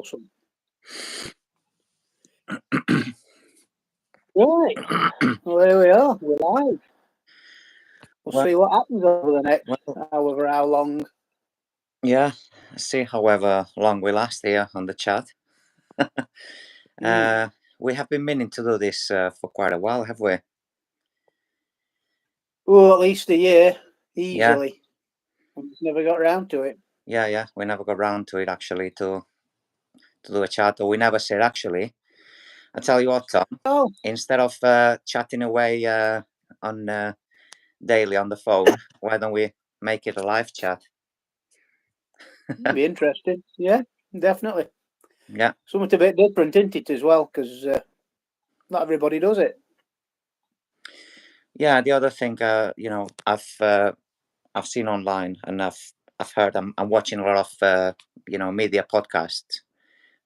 awesome. Right. Well, there we are. We're live. We'll see what happens over the next however how long. Yeah, see however long we last here on the chat. We have been meaning to do this for quite a while, have we? Well, at least a year, easily. Yeah. We just never got around to it. Yeah, we never got around to it actually to do a chat, or we never said actually. I tell you what, Tom. Instead of chatting away on daily on the phone, why don't we make it a live chat? It'd be interesting. Yeah, definitely. Yeah. Something a bit different, isn't it, as well? Because not everybody does it. Yeah. The other thing, I've seen online, and I've heard. I'm watching a lot of media podcasts,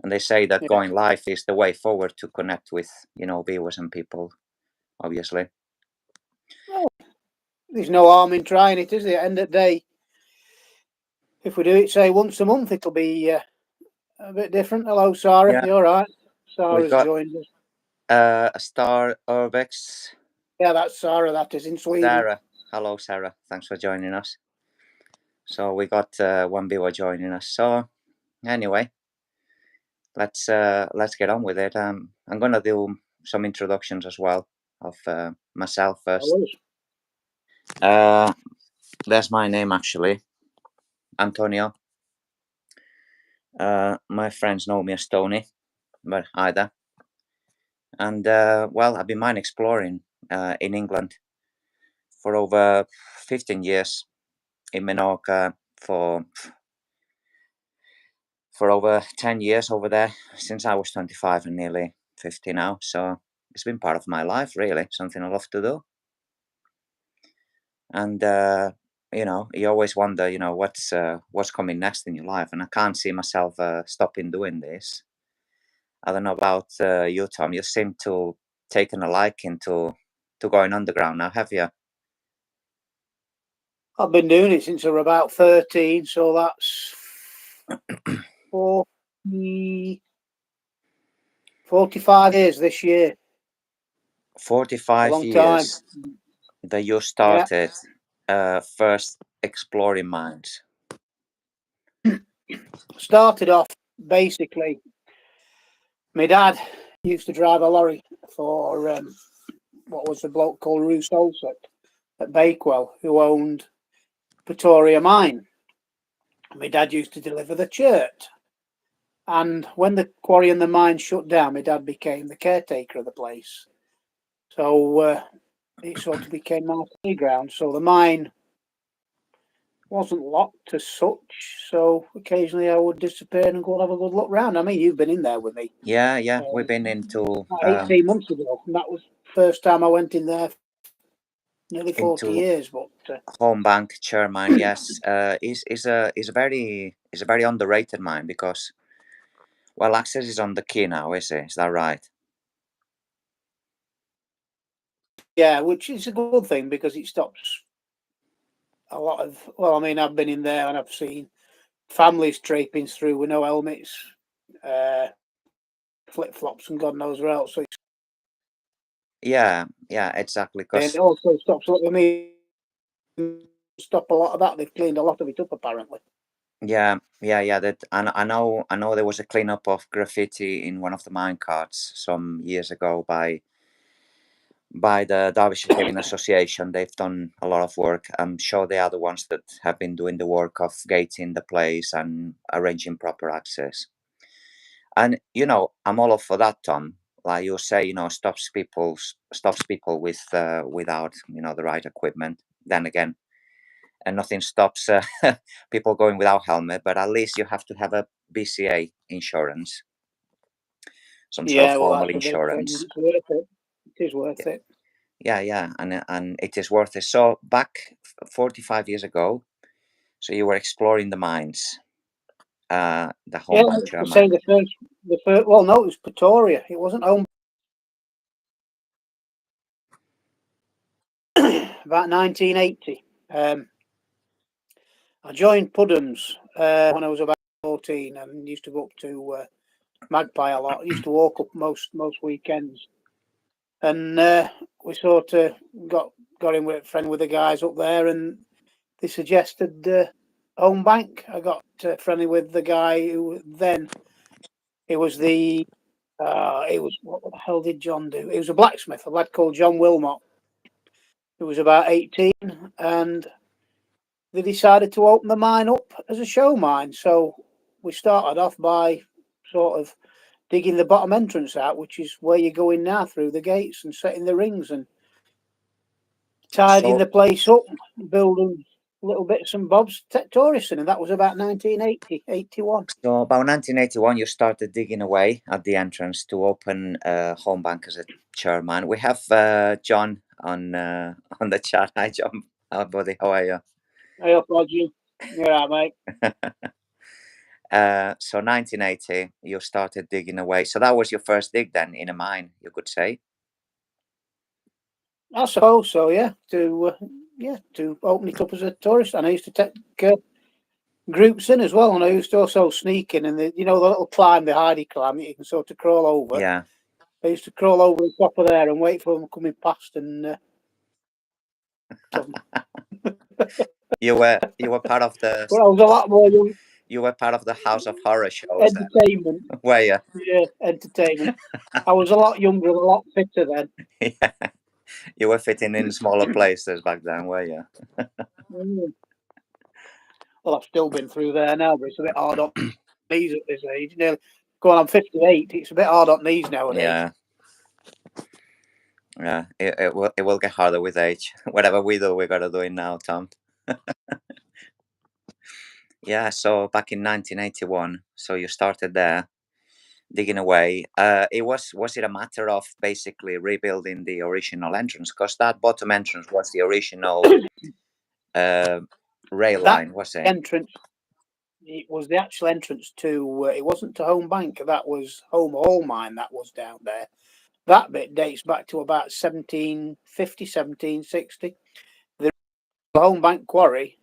and they say that going live is the way forward to connect with viewers and people. Obviously. Well, there's no harm in trying it, is there? At the end of the day, if we do it, say, once a month, it'll be a bit different. Hello, Sarah. Yeah. You all right? Sarah's joined us. Star Urbex. Yeah, that's Sarah. That is in Sweden. Sarah. Hello, Sarah. Thanks for joining us. So we got one viewer joining us. So anyway, let's get on with it. I'm gonna do some introductions as well of myself first. That's my name actually, Antonio. My friends know me as Tony, but either. And I've been mine exploring in England for over 15 years, in Menorca for over 10 years over there, since I was 25 and nearly 50 now. So it's been part of my life, really, something I love to do. And you always wonder, what's coming next in your life, and I can't see myself stopping doing this. I don't know about you, Tom. You seem to taken a liking to going underground now, have you? I've been doing it since I was about 13, so that's 45 years this year. 45 years that you started first exploring mines. Started off basically, my dad used to drive a lorry for what was the bloke called Rousseau at Bakewell, who owned Pretoria Mine. My dad used to deliver the chert, and when the quarry and the mine shut down, my dad became the caretaker of the place. So it sort of became my playground. So the mine wasn't locked as such, so occasionally I would disappear and go and have a good look round. I mean, you've been in there with me. Yeah, we've been into 18 months ago, and that was the first time I went in there. Nearly 40 years, but Home Bank Chair mine, yes, is a very underrated mine because, well, access is on the key now, is it? Is that right? Yeah, which is a good thing because it stops a lot of. Well, I mean, I've been in there and I've seen families traipsing through with no helmets, flip flops, and God knows where else. So yeah, exactly. And it also stops. I mean, stop a lot of that. They've cleaned a lot of it up, apparently. Yeah. That I know there was a cleanup of graffiti in one of the mine carts some years ago by the Derbyshire Caving Association. They've done a lot of work. I'm sure they are the ones that have been doing the work of gating the place and arranging proper access. And I'm all up for that, Tom. Like you say, stops people with without the right equipment. Then again, and nothing stops people going without helmet, but at least you have to have a BCA insurance, some sort of formal insurance. It's worth it. It is worth it. Yeah, and it is worth it. So back 45 years ago, so you were exploring the mines, the Home Bank Chair mine. The first. Well, no, it was Pretoria. It wasn't Home. About 1980. I joined Puddham's when I was about 14 and used to go up to Magpie a lot. I used to walk up most weekends, and we sort of got in with friend with the guys up there, and they suggested Home Bank. I got friendly with the guy who then it was the what the hell did John do? He was a blacksmith, a lad called John Wilmot, who was about 18, and they decided to open the mine up as a show mine. So we started off by sort of digging the bottom entrance out, which is where you're going now, through the gates, and setting the rings and tidying the place up, building little bits and bobs, tourists, and that was about 1980, 81. So about 1981, you started digging away at the entrance to open Home Bank as a chairman. We have John on the chat. Hi, John. Hi, buddy. How are you? Hey up, Roger. You're right, mate. So 1980, you started digging away. So that was your first dig then in a mine, you could say. I suppose so, yeah. To open it up as a tourist, and I used to take groups in as well, and I used to also sneak in, and the little climb, the hidey climb that you can sort of crawl over. Yeah. I used to crawl over the top of there and wait for them coming past, and you were part of the. Well, I was a lot more young. You were part of the House of Horror shows. Entertainment. Then. Were you? Yeah, entertainment. I was a lot younger and a lot fitter then. Yeah. You were fitting in smaller places back then, were you? Well, I've still been through there now, but it's a bit hard on knees at this age. I'm 58. It's a bit hard on knees nowadays. Yeah. Yeah, it will get harder with age. Whatever we do, we gotta do it now, Tom. Yeah, so back in 1981, so you started there, digging away. Was it a matter of basically rebuilding the original entrance? Because that bottom entrance was the original rail line, was it? Entrance. It was the actual entrance to. It wasn't to Home Bank. That was Home All Mine. That was down there. That bit dates back to about 1750, 1760. The Home Bank quarry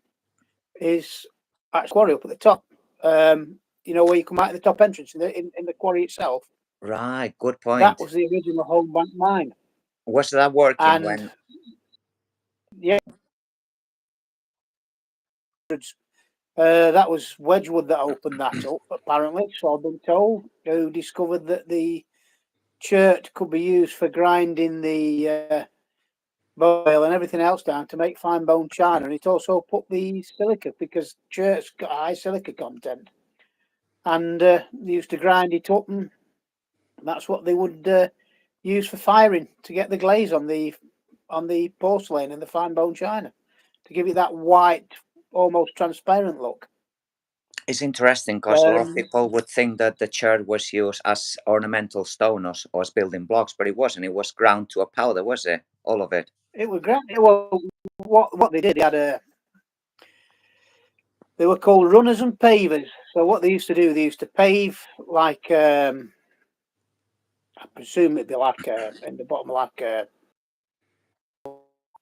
is actually quarry up at the top. Where you come out of the top entrance in the quarry itself. Right, good point. That was the original Home Bank mine. Was that working when? Yeah. That was Wedgwood that opened that up, apparently, so I've been told, who discovered that the chert could be used for grinding the bone and everything else down to make fine bone china, and it also put the silica, because chert's got a high silica content, and they used to grind it up, and that's what they would use for firing to get the glaze on the porcelain and the fine bone china, to give it that white, almost transparent look. It's interesting because a lot of people would think that the chert was used as ornamental stone or as building blocks, but it wasn't. It was ground to a powder, was it? All of it. It was ground. Well, what they did, they were called runners and pavers. So what they used to do, they used to pave like I presume it'd be like in the bottom, like a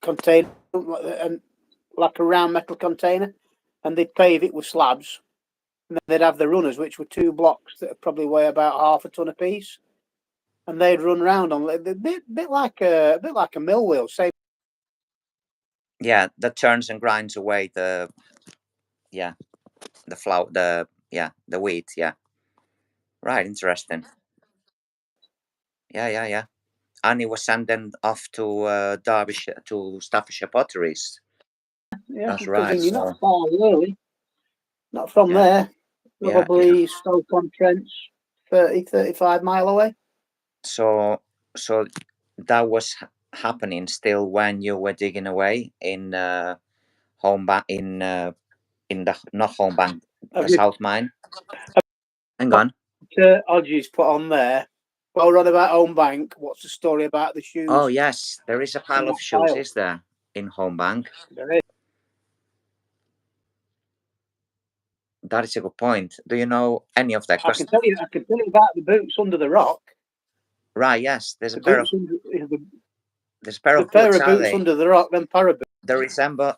container, and like a round metal container, and they'd pave it with slabs. And then they'd have the runners, which were 2 blocks that probably weigh about half a ton apiece, and they'd run round on a bit like a mill wheel. Same. Yeah, that turns and grinds away the flour, the wheat. Yeah, right. Interesting. Yeah. And he was sent then off to Derbyshire, to Staffordshire potteries. Yeah, that's right. You're not far, really. Not from there. Probably Stoke-on-Trent, 35 mile away. So that was happening still when you were digging away in Home Bank, in the not Home Bank, the South Mine. Hang on. Odgie's put on there. Well, we're on about Home Bank. What's the story about the shoes? Oh yes, there is a pile of shoes, is there, in Home Bank? There is. That is a good point. Do you know any of that? I can tell you about the boots under the rock. Right. Yes, there's a pair of boots under the rock. Then Paraboots. They resemble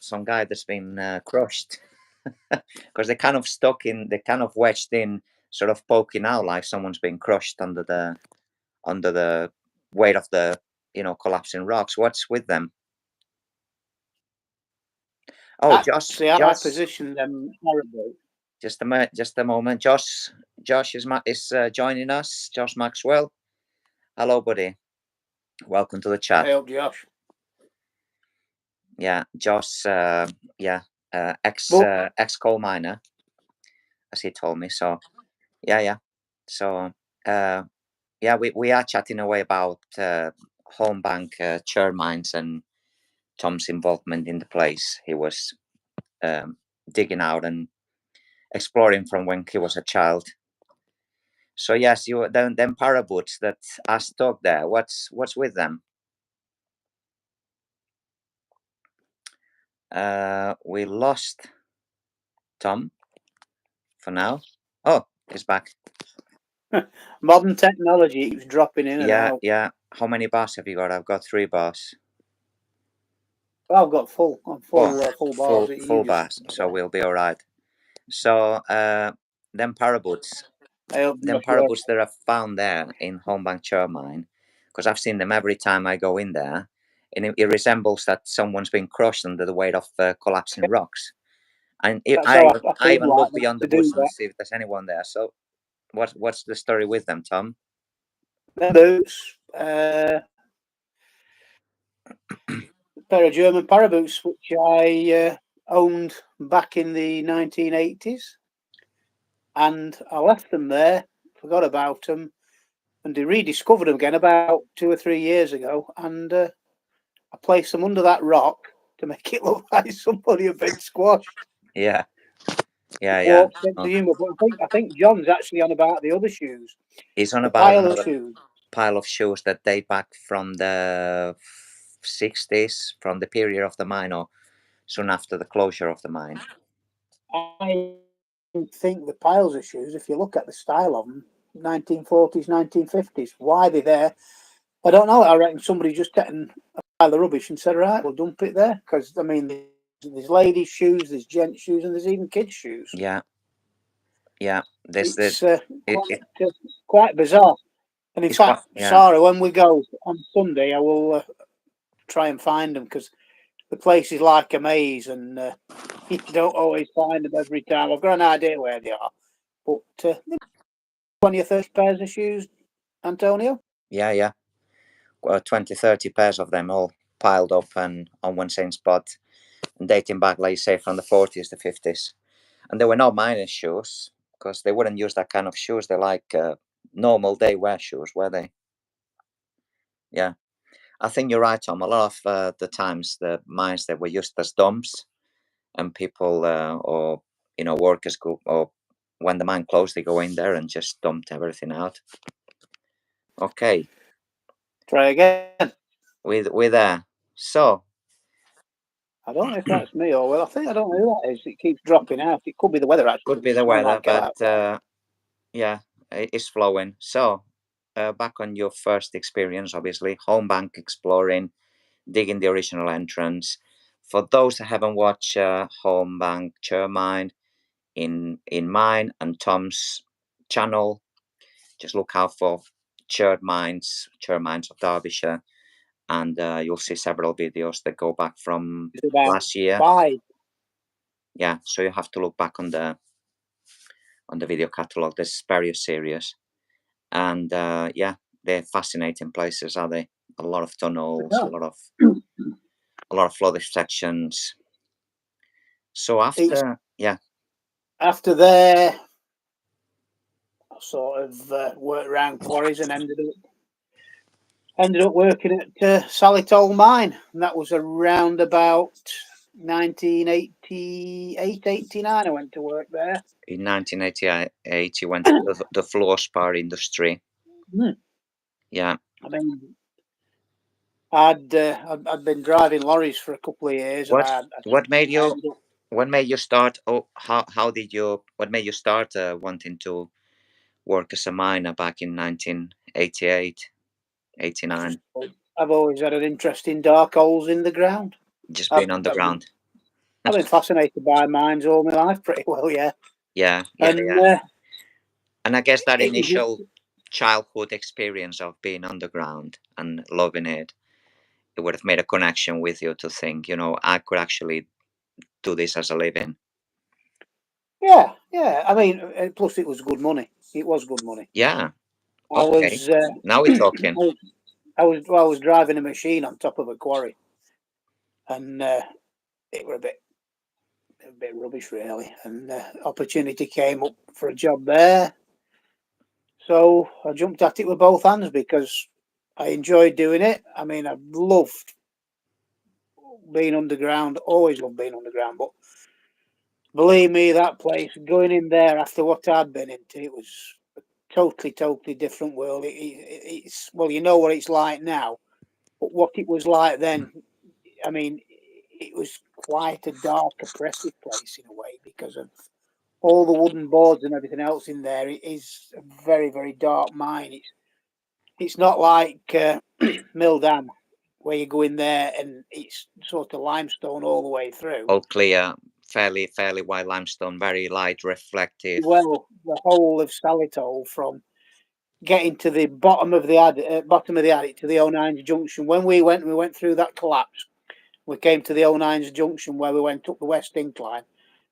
some guy that's been crushed because they're kind of stuck in. They're kind of wedged in sort of poking out like someone's been crushed under the weight of the collapsing rocks. What's with them? Oh, Josh, Actually, I positioned them horribly. just a moment. Josh is joining us. Josh Maxwell. Hello, buddy. Welcome to the chat. Hey up, Josh. Yeah, Josh. Ex coal miner, as he told me. So, yeah. So, we are chatting away about home bank churn mines and Tom's involvement in the place. He was digging out and exploring from when he was a child. So yes, you then Paraboots that are stuck there. What's with them? We lost Tom for now. Oh, he's back. Modern technology keeps dropping in and out. Yeah. How many bars have you got? I've got 3 bars. Well, I've got full bars. Full bars. So we'll be all right. So them Paraboots that are found there in Homebank Churn Mine, because I've seen them every time I go in there, and it resembles that someone's been crushed under the weight of collapsing rocks. And I even look beyond the bush and see if there's anyone there. So what's the story with them, Tom? The boots, a pair of German Paraboots, which I owned back in the 1980s, and I left them there, forgot about them, and rediscovered them again about 2 or 3 years ago, and I placed them under that rock to make it look like somebody had been squashed. Yeah. But I think John's actually on about the other shoes. He's on about another pile of shoes that date back from the 60s, from the period of the mine, or soon after the closure of the mine. I think the piles of shoes, if you look at the style of them, 1940s, 1950s, why they're there, I don't know. I reckon somebody just taken a pile of rubbish and said, right, we'll dump it there. Because, I mean, there's ladies' shoes, there's gents' shoes, and there's even kids' shoes. Yeah. It's quite bizarre. And in fact, Sarah, when we go on Sunday, I will try and find them, because the place is like a maze, and you don't always find them every time. I've got an idea where they are, but 20 or 30 pairs of shoes, Antonio? Yeah. 20, 30 pairs of them all piled up and on one same spot, and dating back, like you say, from the 40s to 50s. And they were not miners' shoes, because they wouldn't use that kind of shoes. They're like normal day wear shoes, were they? Yeah. I think you're right, Tom. A lot of the times the mines that were used as dumps, and people or workers go, or when the mine closed, they go in there and just dumped everything out. Okay. Try again. We're there. So I don't know if that's me or I don't know who that is. It keeps dropping out. It could be the weather, actually. Could be the weather, but yeah, it's flowing. So back on your first experience, obviously, home bank exploring, digging the original entrance. For those that haven't watched home bank churn mine in mine and Tom's channel, just look out for churn mines of Derbyshire, and you'll see several videos that go back from last year. 5. Yeah, so you have to look back on the video catalog. There's various series, and they're fascinating places, are they? A lot of tunnels, a lot of flooded sections. So after there, I sort of worked around quarries and ended up working at Salitol Mine, and that was around about 1988, 89. I went to work there. In 1988, you went to the FLUORSPAR industry. Yeah. I mean, I'd been driving lorries for a couple of years. What made you start? What made you start wanting to work as a miner back in 1988, 89? I've always had an interest in dark holes in the ground. Just being underground. I've been fascinated by mines all my life, pretty well, yeah. Yeah. And And I guess that it was just, initial childhood experience of being underground and loving it, it would have made a connection with you to think, I could actually do this as a living. yeah. I mean, plus it was good money. It was good money. Yeah. I Okay. was, Now we're talking. I was driving a machine on top of a quarry, and it were a bit rubbish really. And opportunity came up for a job there, so I jumped at it with both hands because I enjoyed doing it. I mean, I loved being underground, always loved being underground, but believe me, that place, going in there after what I'd been into, it was a totally different world. It's, well, you know what it's like now, but what it was like then, I mean, it was quite a dark, oppressive place in a way because of all the wooden boards and everything else in there. It is a very dark mine. It's not like Mill Dam, where you go in there and it's sort of limestone all the way through. All clear, fairly white limestone, very light, reflective. Well, the whole of Salitol, from getting to the bottom of the attic to the 09's junction. When we went through that collapse. We came to the 09's junction where we went up the west incline.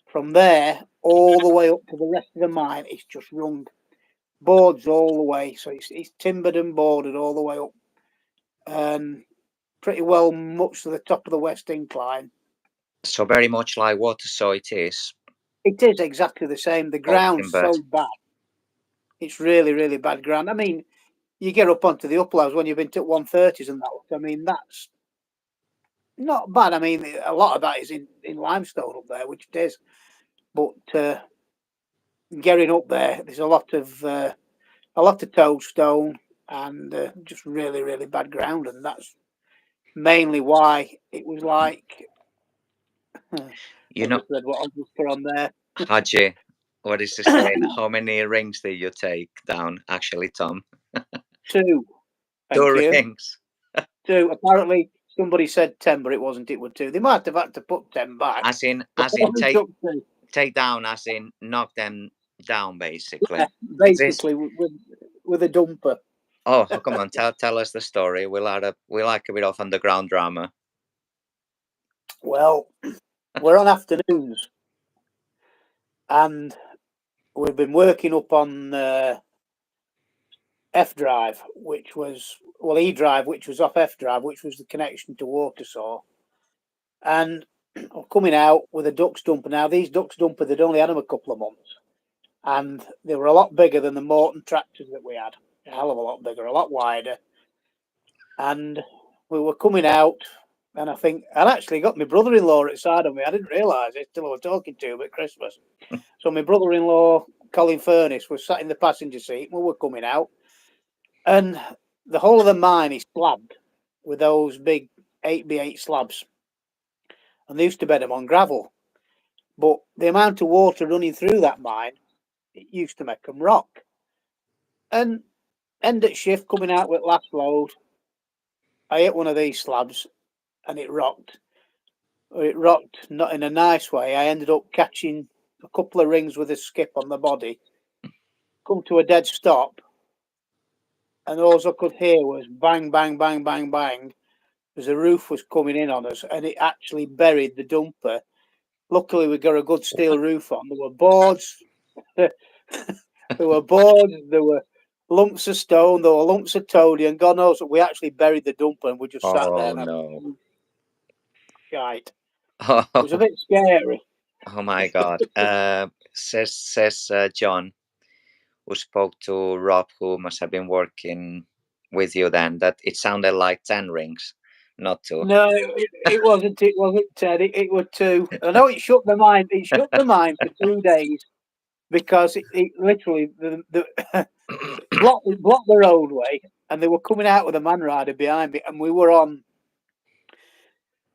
From there, all the way up to the rest of the mine, it's just rung boards all the way. So it's timbered and boarded all the way up. Pretty well much to the top of the west incline. So very much like water, so it is. It is exactly the same. The ground's so bad. It's really bad ground. I mean, you get up onto the uplands when you've been to 130s and that. I mean, that's not bad. I mean, a lot of that is in limestone up there, which it is. But getting up there, there's a lot of toadstone and just really bad ground, and that's mainly why it was like. You I know, just read what I just put on there. Haji, what is the saying? How many rings did you take down? Actually, Tom, 2. Thank two you. rings. 2. Apparently, somebody said 10, but it wasn't. It were 2. They might have had to put 10 back. As in, take down, as in knock them down, basically. Yeah, basically, with a dumper. Oh, come on, tell us the story. We like a bit of underground drama. Well, we're on afternoons, and we've been working up on F drive, which was E drive, which was off F drive, which was the connection to Watersaw. And I'm coming out with a ducks dumper. Now these ducks dumper, they'd only had them a couple of months, and they were a lot bigger than the Morton tractors that we had. A hell of a lot bigger, a lot wider. And we were coming out, and I think I'd actually got my brother-in-law at the side of me. I didn't realise it till I was talking to him at Christmas. So my brother-in-law, Colin Furness, was sat in the passenger seat when we were coming out. And the whole of the mine is slabbed with those big 8x8 slabs. And they used to bed them on gravel. But the amount of water running through that mine, it used to make them rock. And end at shift, coming out with last load, I hit one of these slabs and it rocked. It rocked not in a nice way. I ended up catching a couple of rings with a skip on the body, come to a dead stop, and all I could hear was bang, bang, bang, bang, bang, as the roof was coming in on us, and it actually buried the dumper. Luckily, we got a good steel roof on. There were boards, there were lumps of stone, there were lumps of toady, and God knows that we actually buried the dumper, and we just sat there. And no! Shite. It was a bit scary. Oh my God! Says John, who spoke to Rob, who must have been working with you then, that it sounded like 10 rings, not 2. No, it wasn't. It wasn't 10. It was 2. I know it shut the mine. It shut the mine for 2 days because it literally blocked the roadway, and they were coming out with a man rider behind me, and we were on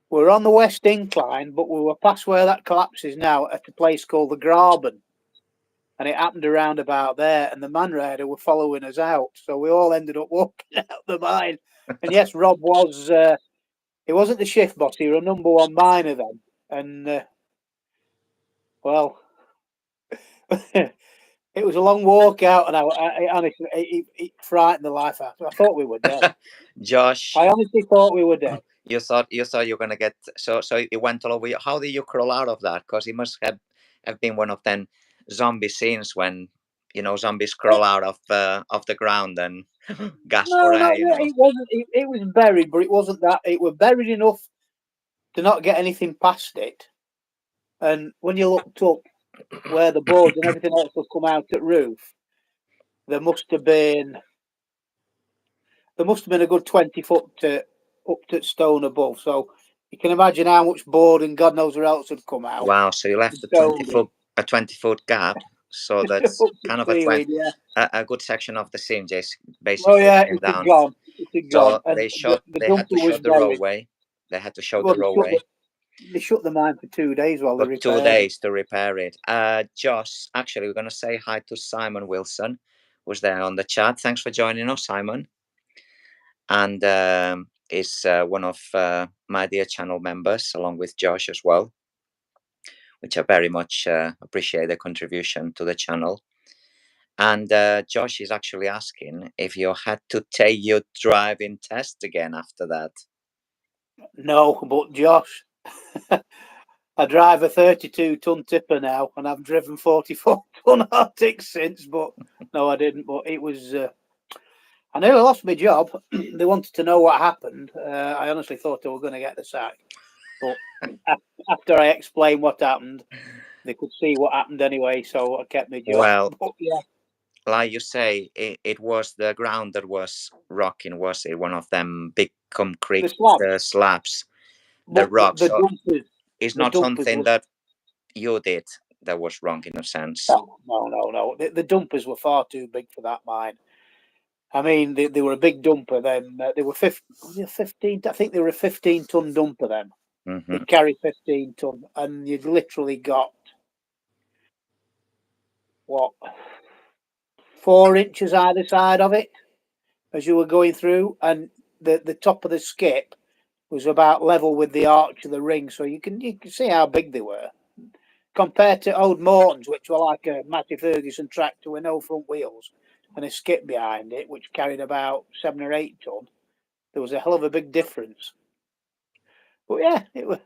the west incline, but we were past where that collapses now at a place called the Graben. And it happened around about there, and the man rider were following us out. So we all ended up walking out the mine. And yes, Rob was, he wasn't the shift boss, he was a number 1 miner then. And, well, It was a long walk out, and I honestly, it frightened the life out of me. I thought we were dead. Josh, I honestly thought we were dead. you thought you're gonna get so it went all over you. How did you crawl out of that? Because it must have been one of them zombie scenes when zombies crawl out of the ground and gasp for No, air. it wasn't. It was buried, but it wasn't that. It was buried enough to not get anything past it. And when you looked up where the boards and everything else would come out at roof, there must have been a good 20 foot up to stone above. So you can imagine how much board and God knows where else had come out. Wow! So you left a 20 foot gap. So that's kind of a good section of the scene, basically. Oh yeah, came it's down. gone. It's gone. So And they had to show the roadway. They had to show the roadway. They shut the mine for 2 days while they repaired 2 days to repair it. Josh, actually, we're going to say hi to Simon Wilson, who's there on the chat. Thanks for joining us, Simon. And is one of my dear channel members, along with Josh as well, which I very much appreciate the contribution to the channel. And Josh is actually asking if you had to take your driving test again after that. No, but Josh, I drive a 32-ton tipper now, and I've driven 44-ton Arctic since. But no, I didn't. But it was. I nearly lost my job. They wanted to know what happened. I honestly thought they were going to get the sack, but after I explained what happened, they could see what happened anyway. So I kept my job. Well, but, yeah. Like you say, it was the ground that was rocking, was it? One of them big concrete slabs, the rocks. The dumpers, it's not something that you did that was wrong in a sense. No. The dumpers were far too big for that mine. I mean, they were a big dumper then. They were 15. I think they were a 15-ton dumper then. Mm-hmm. They carry 15 ton, and you've literally got what 4 inches either side of it as you were going through, and the top of the skip was about level with the arch of the ring, so you can see how big they were compared to old Morton's, which were like a Matty Ferguson tractor with no front wheels and a skip behind it, which carried about 7 or 8 ton. There was a hell of a big difference. But yeah, it was.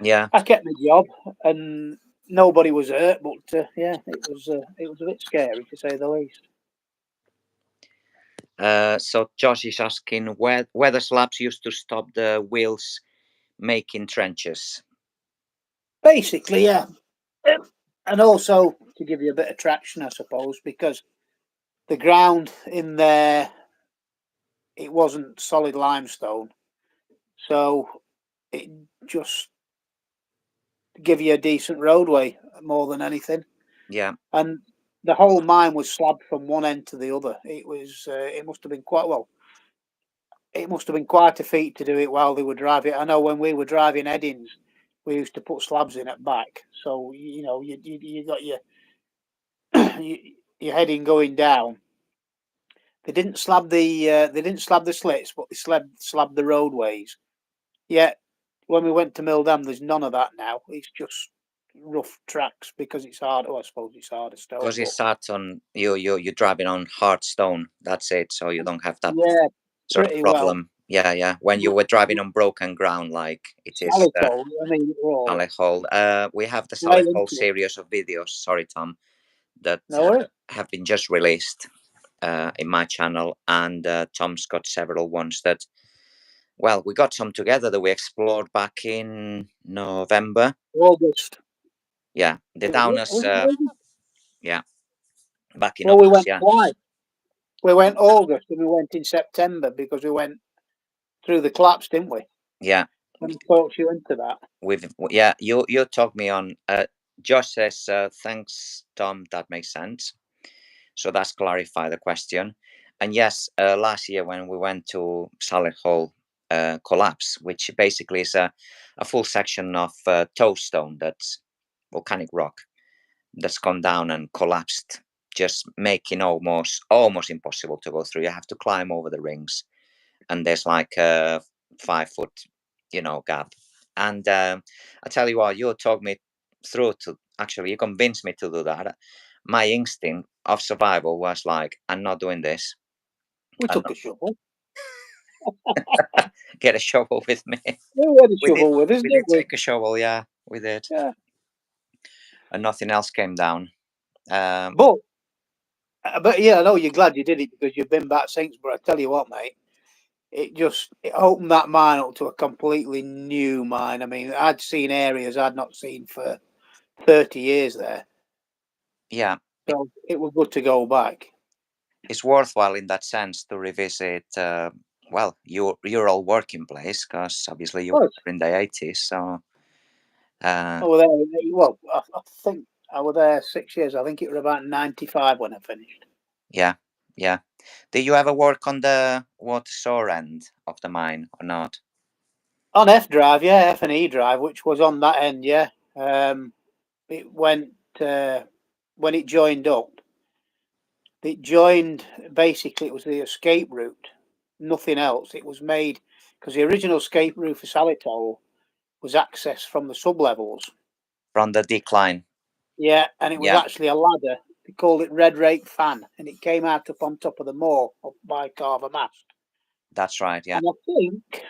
Yeah, I kept my job, and nobody was hurt. But yeah, it was a bit scary to say the least. So Josh is asking where the slabs used to stop the wheels making trenches. Basically, yeah, and also to give you a bit of traction, I suppose, because the ground in there, it wasn't solid limestone, so it just give you a decent roadway more than anything. Yeah, and the whole mine was slabbed from one end to the other. It was it must have been quite a feat to do it while they were driving. I know when we were driving headings, we used to put slabs in at back, so you got your your heading going down. They didn't slab the slits, but they slabbed the roadways. Yet when we went to Milldam, there's none of that now. It's just rough tracks because it's hard. Oh, I suppose it's harder stone. Because it's sat on you're driving on hard stone. That's it. So you don't have that sort of problem. Well. Yeah. When you were driving on broken ground, like it is. Solihull. We have the Solihull series of videos. Sorry, Tom, that have been just released in my channel, and Tom's got several ones that. Well, we got some together that we explored back in November. August. Yeah, the Downers. Yeah, back in Well, August. we went twice. We went August and we went in September because we went through the collapse, didn't we? Yeah. And talked you into that. You talked me on. Josh says, thanks, Tom. That makes sense. So that's clarified the question. And yes, last year when we went to Solihull collapse, which basically is a full section of toadstone, that's volcanic rock, that's gone down and collapsed, just making almost impossible to go through. You have to climb over the rings, and there's like a 5 foot, gap. And I tell you what, you talked me through to, actually, you convinced me to do that. my instinct of survival was like, I'm not doing this. We I'm took a shovel. not get a shovel with me. Yeah, we had a We did. shovel with us, We didn't did we? take a shovel. Yeah, we did. Yeah. And nothing else came down. But yeah, I know you're glad you did it because you've been back since. But I tell you what, mate, it opened that mine up to a completely new mine. I mean, I'd seen areas I'd not seen for 30 years there. Yeah, So it was good to go back. it's worthwhile in that sense to revisit. Well, your old working place, because obviously you Well, were in the 80s. So I was there. Well, I think I was there 6 years. I think it was about 95 when I finished. yeah, yeah. Did you ever work on the water shore end of the mine or not? On F drive, yeah, F and E drive, which was on that end, yeah. It went when it joined up. It joined basically. It was the escape route, nothing else. It was made because the original escape route for Salitol was accessed from the sublevels. From the decline. Yeah, and it was Yeah, actually a ladder. They called it Red Rake Fan, and it came out up on top of the moor up by Carver Mast. that's right. Yeah, And I think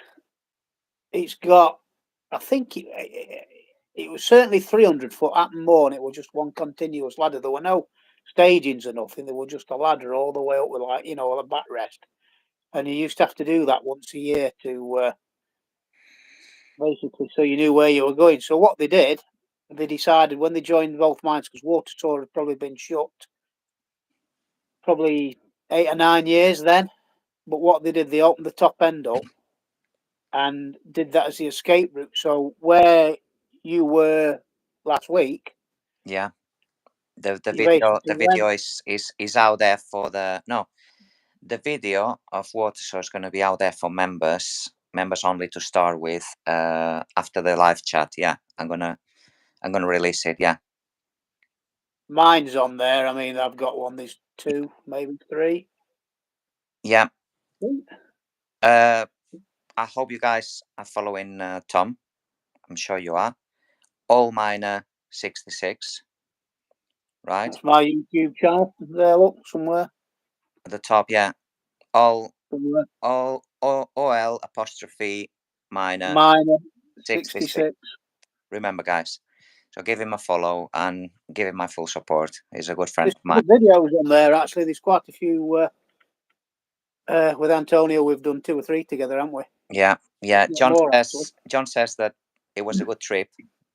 it's got. I think it was certainly 300 foot up and more, and it was just one continuous ladder. There were no stagings or nothing. There was just a ladder all the way up with, like, a backrest. And you used to have to do that once a year to basically so you knew where you were going. So what they did, they decided when they joined both mines, because Water Tour had probably been shut probably 8 or 9 years then. But what they did, they opened the top end up and did that as the escape route. So where you were last week, yeah. The you video basically the went. video is out there for the no. The video of water shore is going to be out there for members only to start with. After the live chat, yeah, I'm gonna release it. Yeah, Mine's on there. I mean, I've got one. There's two, maybe three. yeah. Hmm. I hope you guys are following Tom. I'm sure you are. All Miner 66, right? That's my YouTube channel. There, look, somewhere. At the top, yeah. All Somewhere. OL apostrophe Miner Mine 66. 66. Remember, guys. So give him a follow and give him my full support. He's a good friend There's of mine. videos on there, actually. There's quite a few with Antonio. We've done 2 or 3 together, haven't we? Yeah, yeah. Not more, actually. John says that it was a good trip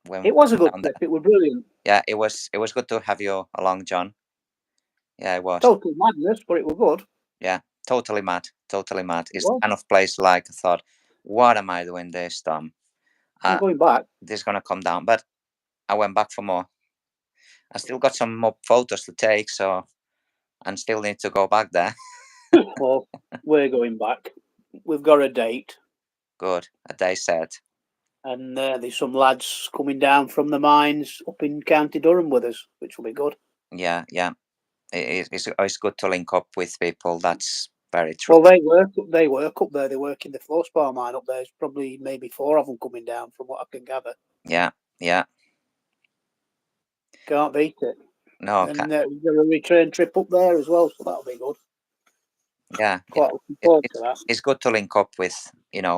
when we It was a good down trip. there. It was brilliant. Yeah, it was good to have you along, John. Yeah, it was. Total madness, but it was good. Yeah, totally mad. Totally mad. It It's the was. kind of place like I thought, what am I doing this, Tom? I'm going back. This is gonna come down. But I went back for more. I still got some more photos to take, so I still need to go back there. Well, we're going back. We've got a date. Good. A day set. And there's some lads coming down from the mines up in County Durham with us, which will be good. Yeah, yeah. It's good to link up with people. That's very true. Well, they work up there. They work in the FLUORSPAR mine up there. There's probably maybe 4 of them coming down, from what I can gather. Yeah, yeah. Can't beat it. No, And there's a return trip up there as well, so that'll be good. yeah. Quite looking forward to that. It's good to link up with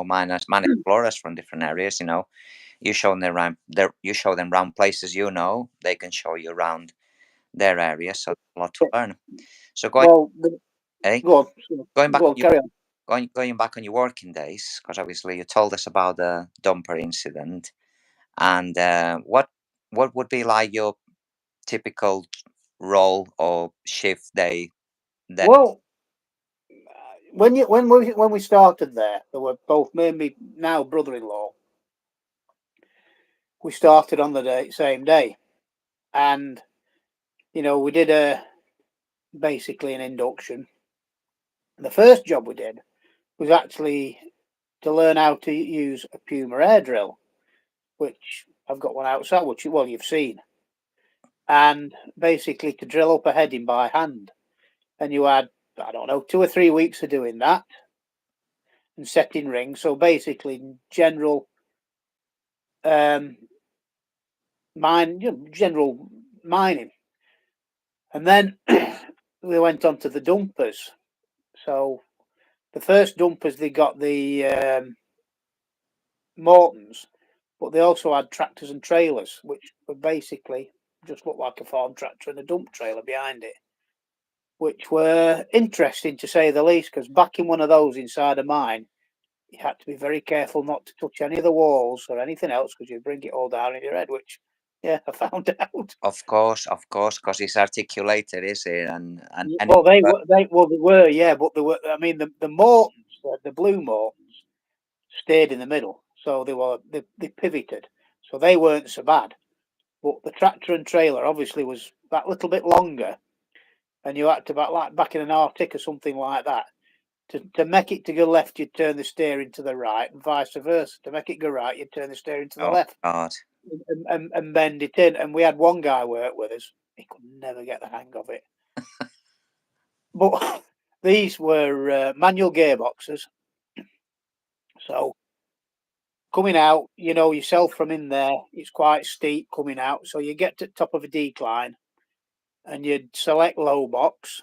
miners, mine explorers from different areas. You show them around places they can show you around their area, so a lot to learn. So Well, go on. going back Go on, carry on. going back on your working days, because obviously you told us about the dumper incident, and what would be like your typical role or shift day then? Well, when we started there were both me and me now brother-in-law. We started on the same day, and we did basically an induction. The first job we did was actually to learn how to use a Puma air drill, which I've got one outside, which you've seen, and basically to drill up a heading by hand. And you had, I don't know, 2 or 3 weeks of doing that and setting rings. So basically, general general mining. And then we went on to the dumpers. So the first dumpers, they got the Mortons, but they also had tractors and trailers, which were basically just looked like a farm tractor and a dump trailer behind it, which were interesting to say the least, because backing one of those inside of mine, you had to be very careful not to touch any of the walls or anything else, because you'd bring it all down in your head, which, yeah, I found out. Of course, because it's articulated, is it? And Well, they were, yeah, but they were. I mean, the Mortons, the blue Mortons, stayed in the middle, so they pivoted, so they weren't so bad. But the tractor and trailer obviously was that little bit longer, and you had to back in an Arctic or something like that. To make it to go left, you'd turn the steering to the right, and vice versa. To make it go right, you'd turn the steering to the oh left God, and bend it in. And we had one guy work with us; he could never get the hang of it. But these were manual gearboxes, so coming out, you know yourself from in there, it's quite steep coming out. So you get to the top of a decline, and you'd select low box,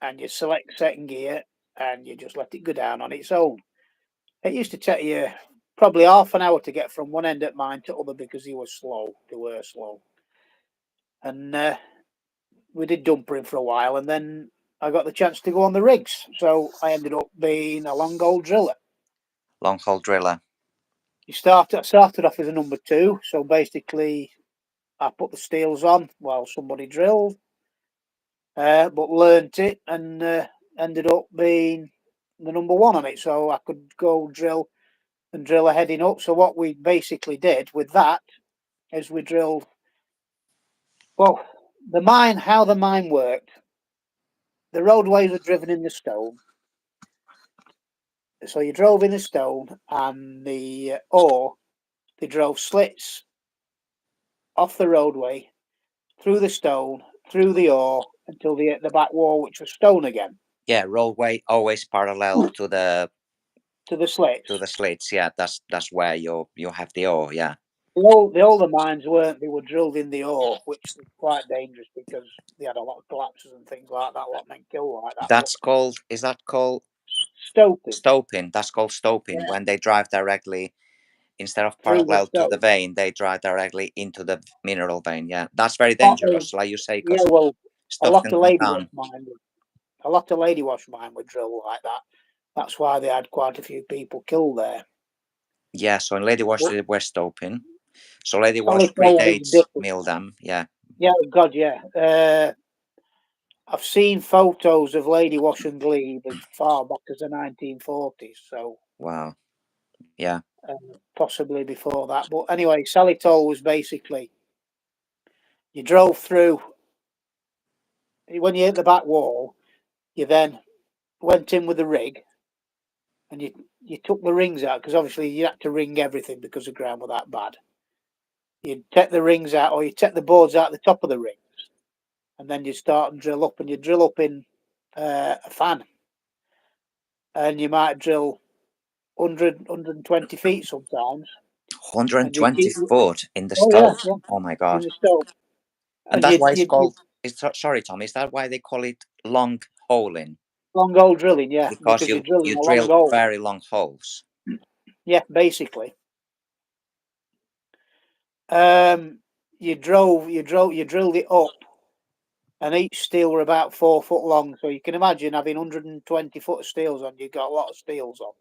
and you select second gear, and you just let it go down on its own. It used to take you probably half an hour to get from one end of mine to other because they were slow. They were slow. And we did dumpering for a while, and then I got the chance to go on the rigs. So I ended up being a long hole driller. long hole driller. I started off as a number 2. So basically, I put the steels on while somebody drilled, but learnt it and ended up being the number 1 on it. So I could go drill and drill a heading up. So what we basically did with that is we drilled, well, how the mine worked, the roadways were driven in the stone. So you drove in the stone, and the ore, they drove slits off the roadway, through the stone, through the ore, until they hit the back wall, which was stone again. Yeah, roadway always parallel to the slits. Yeah, that's where you have the ore. Yeah. The older mines weren't. They were drilled in the ore, which was quite dangerous because they had a lot of collapses and things like that. A lot of men killed like that. That's called. Is that called stoping? Stoping. That's called stoping. Yeah. When they drive directly, instead of Through parallel to the vein, they drive directly into the mineral vein. Yeah, that's very dangerous, like you say, Yeah, because well, a stuff lot can of come lady wash down. mine. A lot of lady wash mine would drill like that. That's why they had quite a few people killed there. Yeah, so in Lady Wash they were stoping. So Lady Solid Wash gold is predates different. Mildam. Yeah. Yeah, God, yeah. I've seen photos of Lady Wash and Glebe as far back as the 1940s. So Wow. Yeah. Possibly before that. But anyway, Salitol was basically, you drove through, when you hit the back wall, you then went in with the rig, and you took the rings out, because obviously you had to ring everything because the ground was that bad. You'd take the rings out, or you take the boards out the top of the rings, and then you start and drill up, and you drill up in a fan, and you might drill 100, 120 feet sometimes. 120 foot in the Oh stone. yeah, Oh my in God. the stone. And that's why it's called. Sorry, Tom. Is that why they call it long holing? Long hole drilling, yeah, Because because you're drilling you a long drill hole. very long holes. Yeah, basically. You drilled it up, and each steel were about 4 foot long. So you can imagine having 120 foot of steels on. You got a lot of steels on.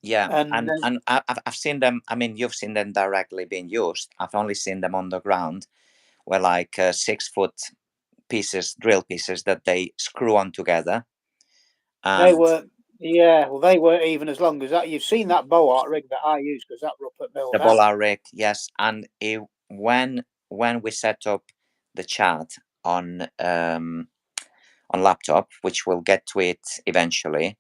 Yeah, And and I've seen them. I mean, you've seen them directly being used. I've only seen them on the ground, where like 6 foot pieces, drill pieces that they screw on together. they And were, yeah, well, they weren't even as long as that. You've seen that Boart rig that I use, because that were up at Mill's the house. Bollard rig, yes. And when we set up the chat on laptop, which we'll get to it eventually,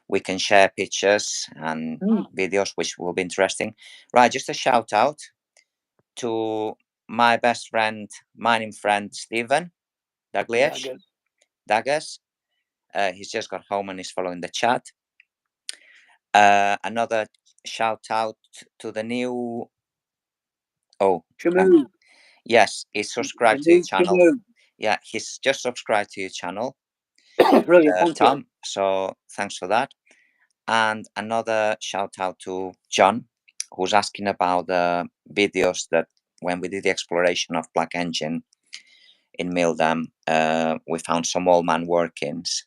we can share pictures and videos, which will be interesting. Right, just a shout out to my best friend, mining friend Stephen Daggers. He's just got home and he's following the chat. Another shout out to the new. Oh, Shamu. yes, he's subscribed to your channel. Yeah, he's just subscribed to your channel, Brilliant, thank Tom. you. So thanks for that. And another shout out to John, who's asking about the videos that when we did the exploration of Black Engine in Mildam, we found some old man workings.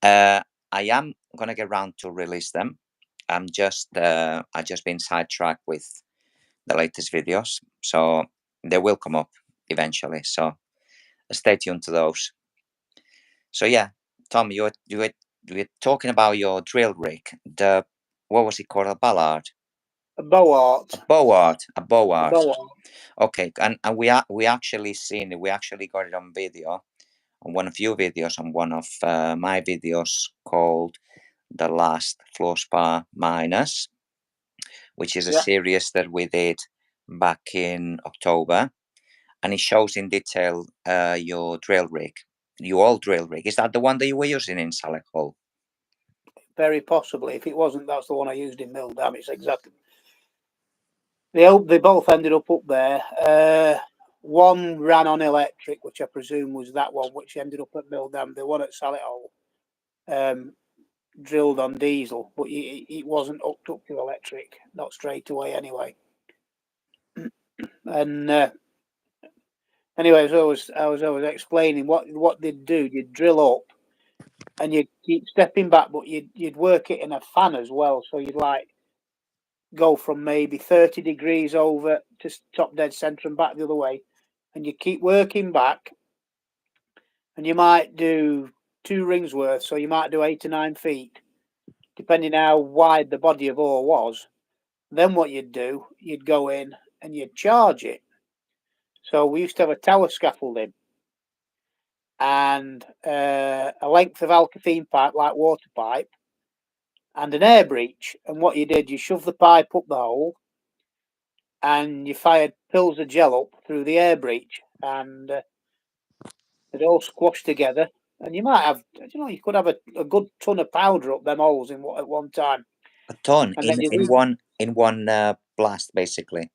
I am gonna get round to release them. I just been sidetracked with the latest videos, so they will come up eventually. So stay tuned to those. So yeah, Tom, you were talking about your drill rig. The what was it called? A ballard, A Boart. a Boart. Boart. Okay, and we actually seen it. We actually got it on video, on one of your videos, on one of my videos called "The Last FLUORSPAR Miners," which is a Yeah, series that we did back in October, and it shows in detail your drill rig, your old drill rig. Is that the one that you were using in Salek Hall? very possibly. If it wasn't, that's the one I used in Mildam. It's exactly. They both ended up there. One ran on electric, which I presume was that one, which ended up at Mildam. The one at Solihull drilled on diesel, but it wasn't hooked up to electric, not straight away anyway. And anyway, so I was explaining what they'd do. You'd drill up, and you'd keep stepping back, but you'd work it in a fan as well. So you'd like go from maybe 30 degrees over to top dead center and back the other way, and you keep working back, and you might do 2 rings worth, so you might do 8 to 9 feet, depending how wide the body of ore was. Then what you'd do, you'd go in and you'd charge it. So we used to have a tower scaffolding and a length of alkathene pipe, like water pipe, and an air breach. And what you did, you shoved the pipe up the hole and you fired pills of gel up through the air breach, and they'd all squashed together. And you might have, you could have a good ton of powder up them holes at one time. A ton And then in one blast, basically.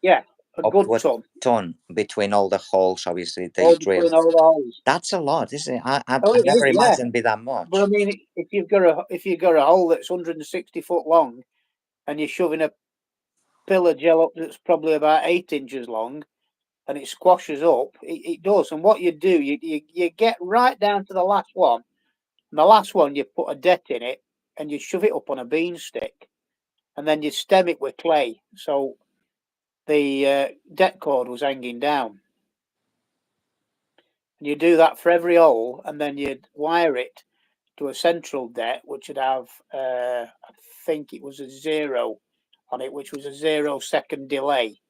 yeah, a Up good to a ton. ton between all the holes, obviously that All you drill. between all the holes. That's a lot, isn't it? I Oh, it never is, yeah. imagined it'd be that much. But I mean, if you've got a hole that's 160 foot long, and you're shoving a pill of gel up that's probably about 8 inches long, and it squashes up, it does. And what you do, you get right down to the last one. And the last one, you put a det in it, and you shove it up on a bean stick, and then you stem it with clay. So the det cord was hanging down. And you do that for every hole, and then you'd wire it to a central det, which would have, I think it was a 0 on it, which was a 0-second delay.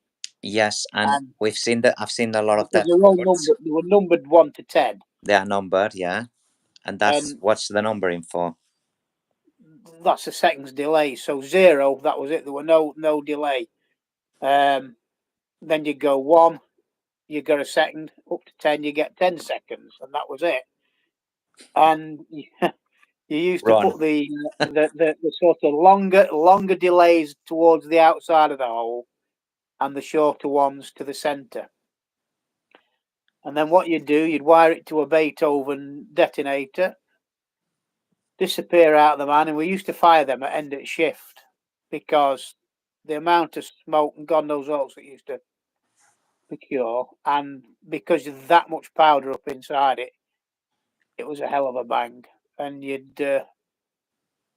Yes, and we've seen that. I've seen a lot of that. They were numbered 1 to 10. They are numbered, yeah. And that's what's the numbering for? That's a second's delay. So 0, that was it. There were no delay. Then you go 1, you got a second. Up to 10, you get 10 seconds, and that was it. And you used to put the sort of longer delays towards the outside of the hole, and the shorter ones to the centre. And then what you'd do, you'd wire it to a Beethoven detonator, disappear out of the man, and we used to fire them at end of shift because the amount of smoke and God knows what else it used to procure, and because of that much powder up inside it, it was a hell of a bang. And you'd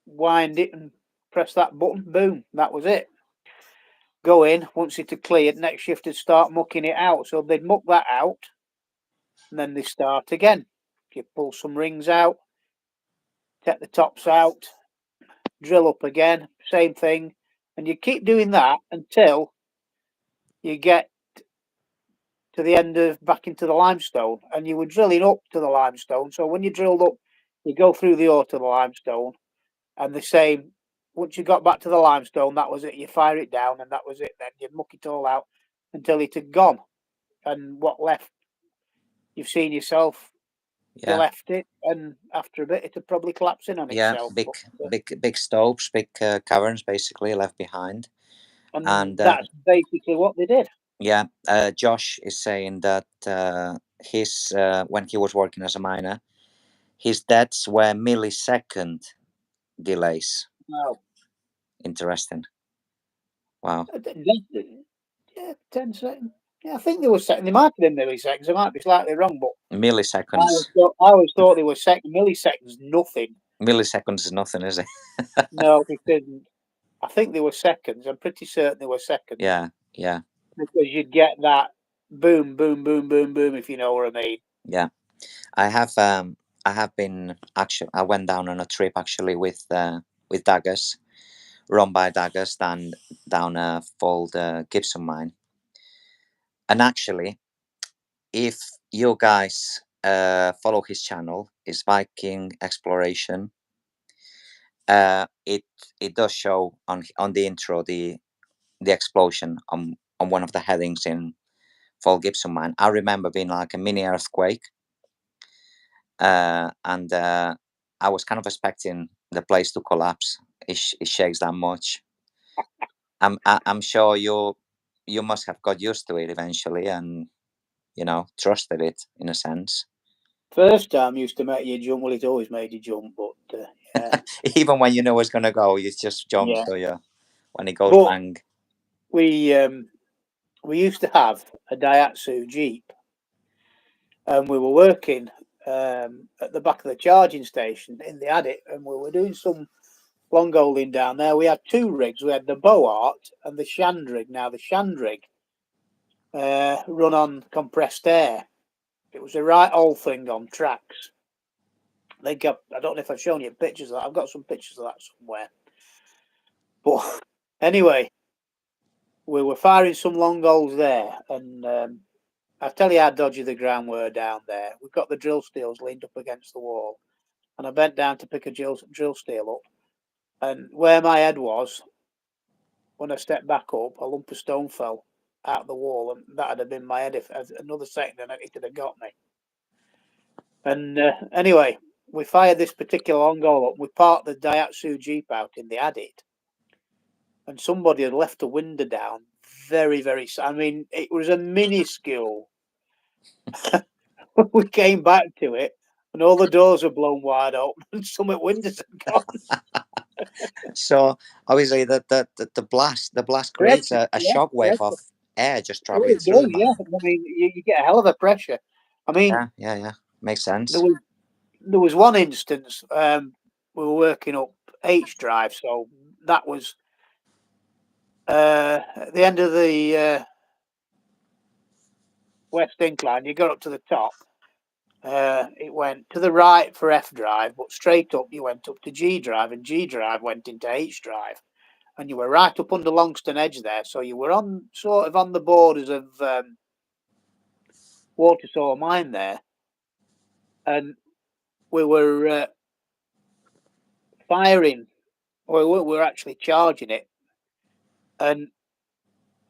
wind it and press that button, boom, that was it. Go in, once it had cleared, next shift would start mucking it out. So they'd muck that out, and then they start again. You pull some rings out, take the tops out, drill up again, same thing, and you keep doing that until you get to the end of back into the limestone, and you were drilling up to the limestone. So when you drilled up, you go through the ore to the limestone, and the same. Once you got back to the limestone, that was it. You fire it down, and that was it. Then you muck it all out until it had gone, and what left, you've seen yourself. You left it, and after a bit, it'd probably collapse in on itself. Big stoves, big caverns, basically left behind. And that's basically what they did. Yeah, Josh is saying that his when he was working as a miner, his deaths were millisecond delays. No. Interesting. Wow. Yeah, 10 seconds. Yeah, I think they were second. They might have been milliseconds. I might be slightly wrong, but Milliseconds. I always thought they were second. Milliseconds, nothing. Milliseconds is nothing, is it? No, because I think they were seconds. I'm pretty certain they were seconds. Yeah, yeah. Because you'd get that boom, boom, boom, boom, boom, if you know what I mean. Yeah. I have been actually. I went down on a trip actually with daggers, run by daggers, down a fold Gibson mine. And actually, if you guys follow his channel, his Viking exploration, it does show on the intro the explosion on one of the headings in Fall Gibson mine. I remember being like a mini earthquake, and I was kind of expecting the place to collapse. It shakes that much. I'm sure you must have got used to it eventually, and trusted it in a sense. First time used to make you jump. Well, it always made you jump, but yeah. Even when you know it's gonna go, you just jump. Yeah. So yeah, when it goes But bang. we used to have a Daihatsu Jeep, and we were working at the back of the charging station in the adit, and we were doing some long holding down there. We had two rigs. We had the Boart and the Shandrig. Now the Shandrig run on compressed air. It was a right old thing on tracks. I don't know if I've shown you pictures of that. I've got some pictures of that somewhere. But anyway, we were firing some long holes there, and I'll tell you how dodgy the ground were down there. We've got the drill steels leaned up against the wall, and I bent down to pick a drill steel up, and where my head was, when I stepped back up, a lump of stone fell out of the wall, and that'd have been my head if another second, and it would have got me. And anyway, we fired this particular long hole up. We parked the Daihatsu Jeep out in the adit, and somebody had left a window down. Very, very. I mean, it was a minuscule. We came back to it, and all the doors were blown wide open, and some of the windows had gone. So obviously the blast creates a shockwave of air just traveling It through does, the yeah. mine. I mean, you get a hell of a pressure. I mean, Yeah. Makes sense. there was one instance. We were working up H drive, so that was at the end of the west incline. You got up to the top. It went to the right for F drive, but straight up you went up to G drive, and G drive went into H drive, and you were right up under Longston Edge there. So you were on sort of on the borders of Watersaw Mine there, and we were firing. We were actually charging it, and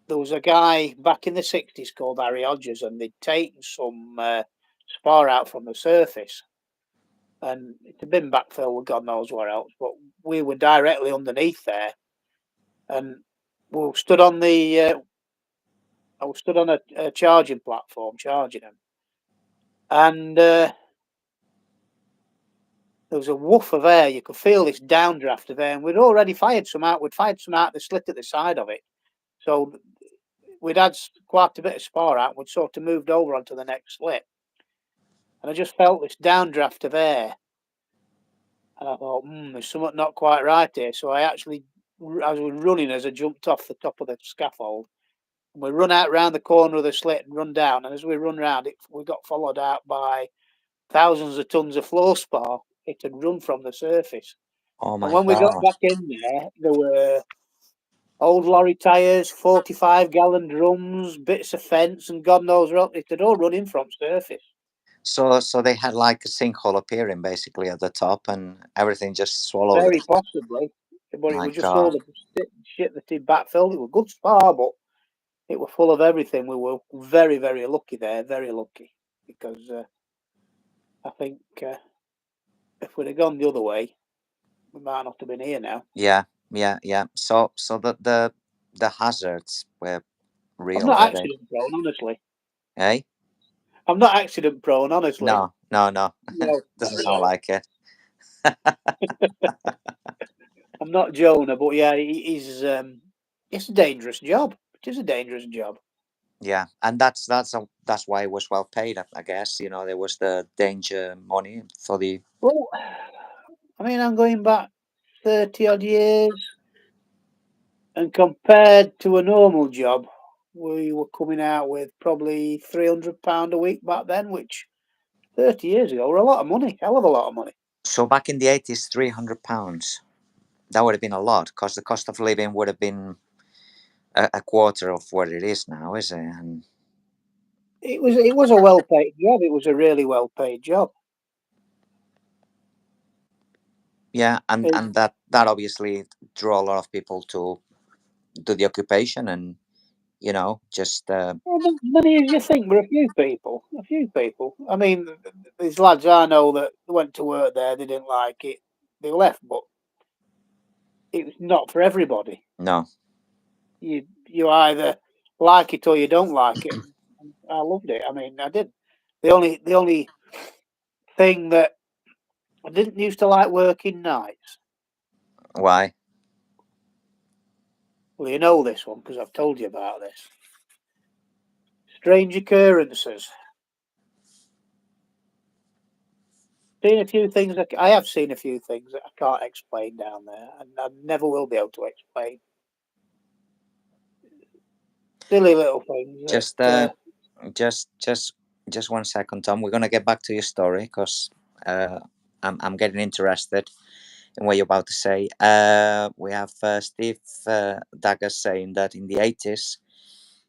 there was a guy back in the 60s called Harry Hodges, and they'd taken some spar out from the surface, and it had been backfilled with God knows where else, but we were directly underneath there, and we were stood on the I was stood on a charging platform charging them, and there was a woof of air. You could feel this downdraft of air, and we'd already fired some out. We'd fired some out the slit at the side of it, so we'd had quite a bit of spar out. We'd sort of moved over onto the next slit, and I just felt this downdraft of air, and I thought, there's something not quite right here. So I was running as I jumped off the top of the scaffold. And we run out round the corner of the slit and run down, and as we run round it, we got followed out by thousands of tons of FLUORSPAR. It had run from the surface. Oh my And when we got God. back in there were old lorry tyres, 45-gallon drums, bits of fence, and God knows what. It had all run in from surface. So they had like a sinkhole appearing basically at the top, and everything just swallowed Very it. possibly. But it My was just God. all the shit that he'd backfilled. It was good spar, but it was full of everything. We were very, very lucky there. Very lucky. Because I think if we'd have gone the other way, we might not have been here now. Yeah. So the hazards were real. I'm not Were they? accident prone, honestly. Eh? I'm not accident prone, honestly. No. No, Doesn't sound no. like it. I'm not Jonah, but yeah, he's it's a dangerous job. It is a dangerous job. Yeah, and that's why it was well paid. I guess there was the danger money for the. Well, I mean, I'm going back 30 odd years, and compared to a normal job, we were coming out with probably £300 a week back then, which 30 years ago were a lot of money, hell of a lot of money. So back in the 80s, £300. That would have been a lot, because the cost of living would have been a quarter of what it is now, is it? And It was a well paid job. It was a really well paid job. yeah, and And, and that obviously drew a lot of people to do the occupation, and just well, not many as you think, but a few people. A few people. I mean, these lads I know that went to work there, they didn't like it, they left, but it was not for everybody. no. You either like it or you don't like it. And I loved it. I mean, I did. The only thing that I didn't used to like working nights. Why? Well, you know this one because I've told you about this. Strange occurrences. Seen a few things. I have seen a few things that I can't explain down there, and I never will be able to explain. Silly little things Just that. just just just 1 second, Tom. We're gonna get back to your story, because I'm getting interested in what you're about to say. We have Steve Dagger saying that in the 80s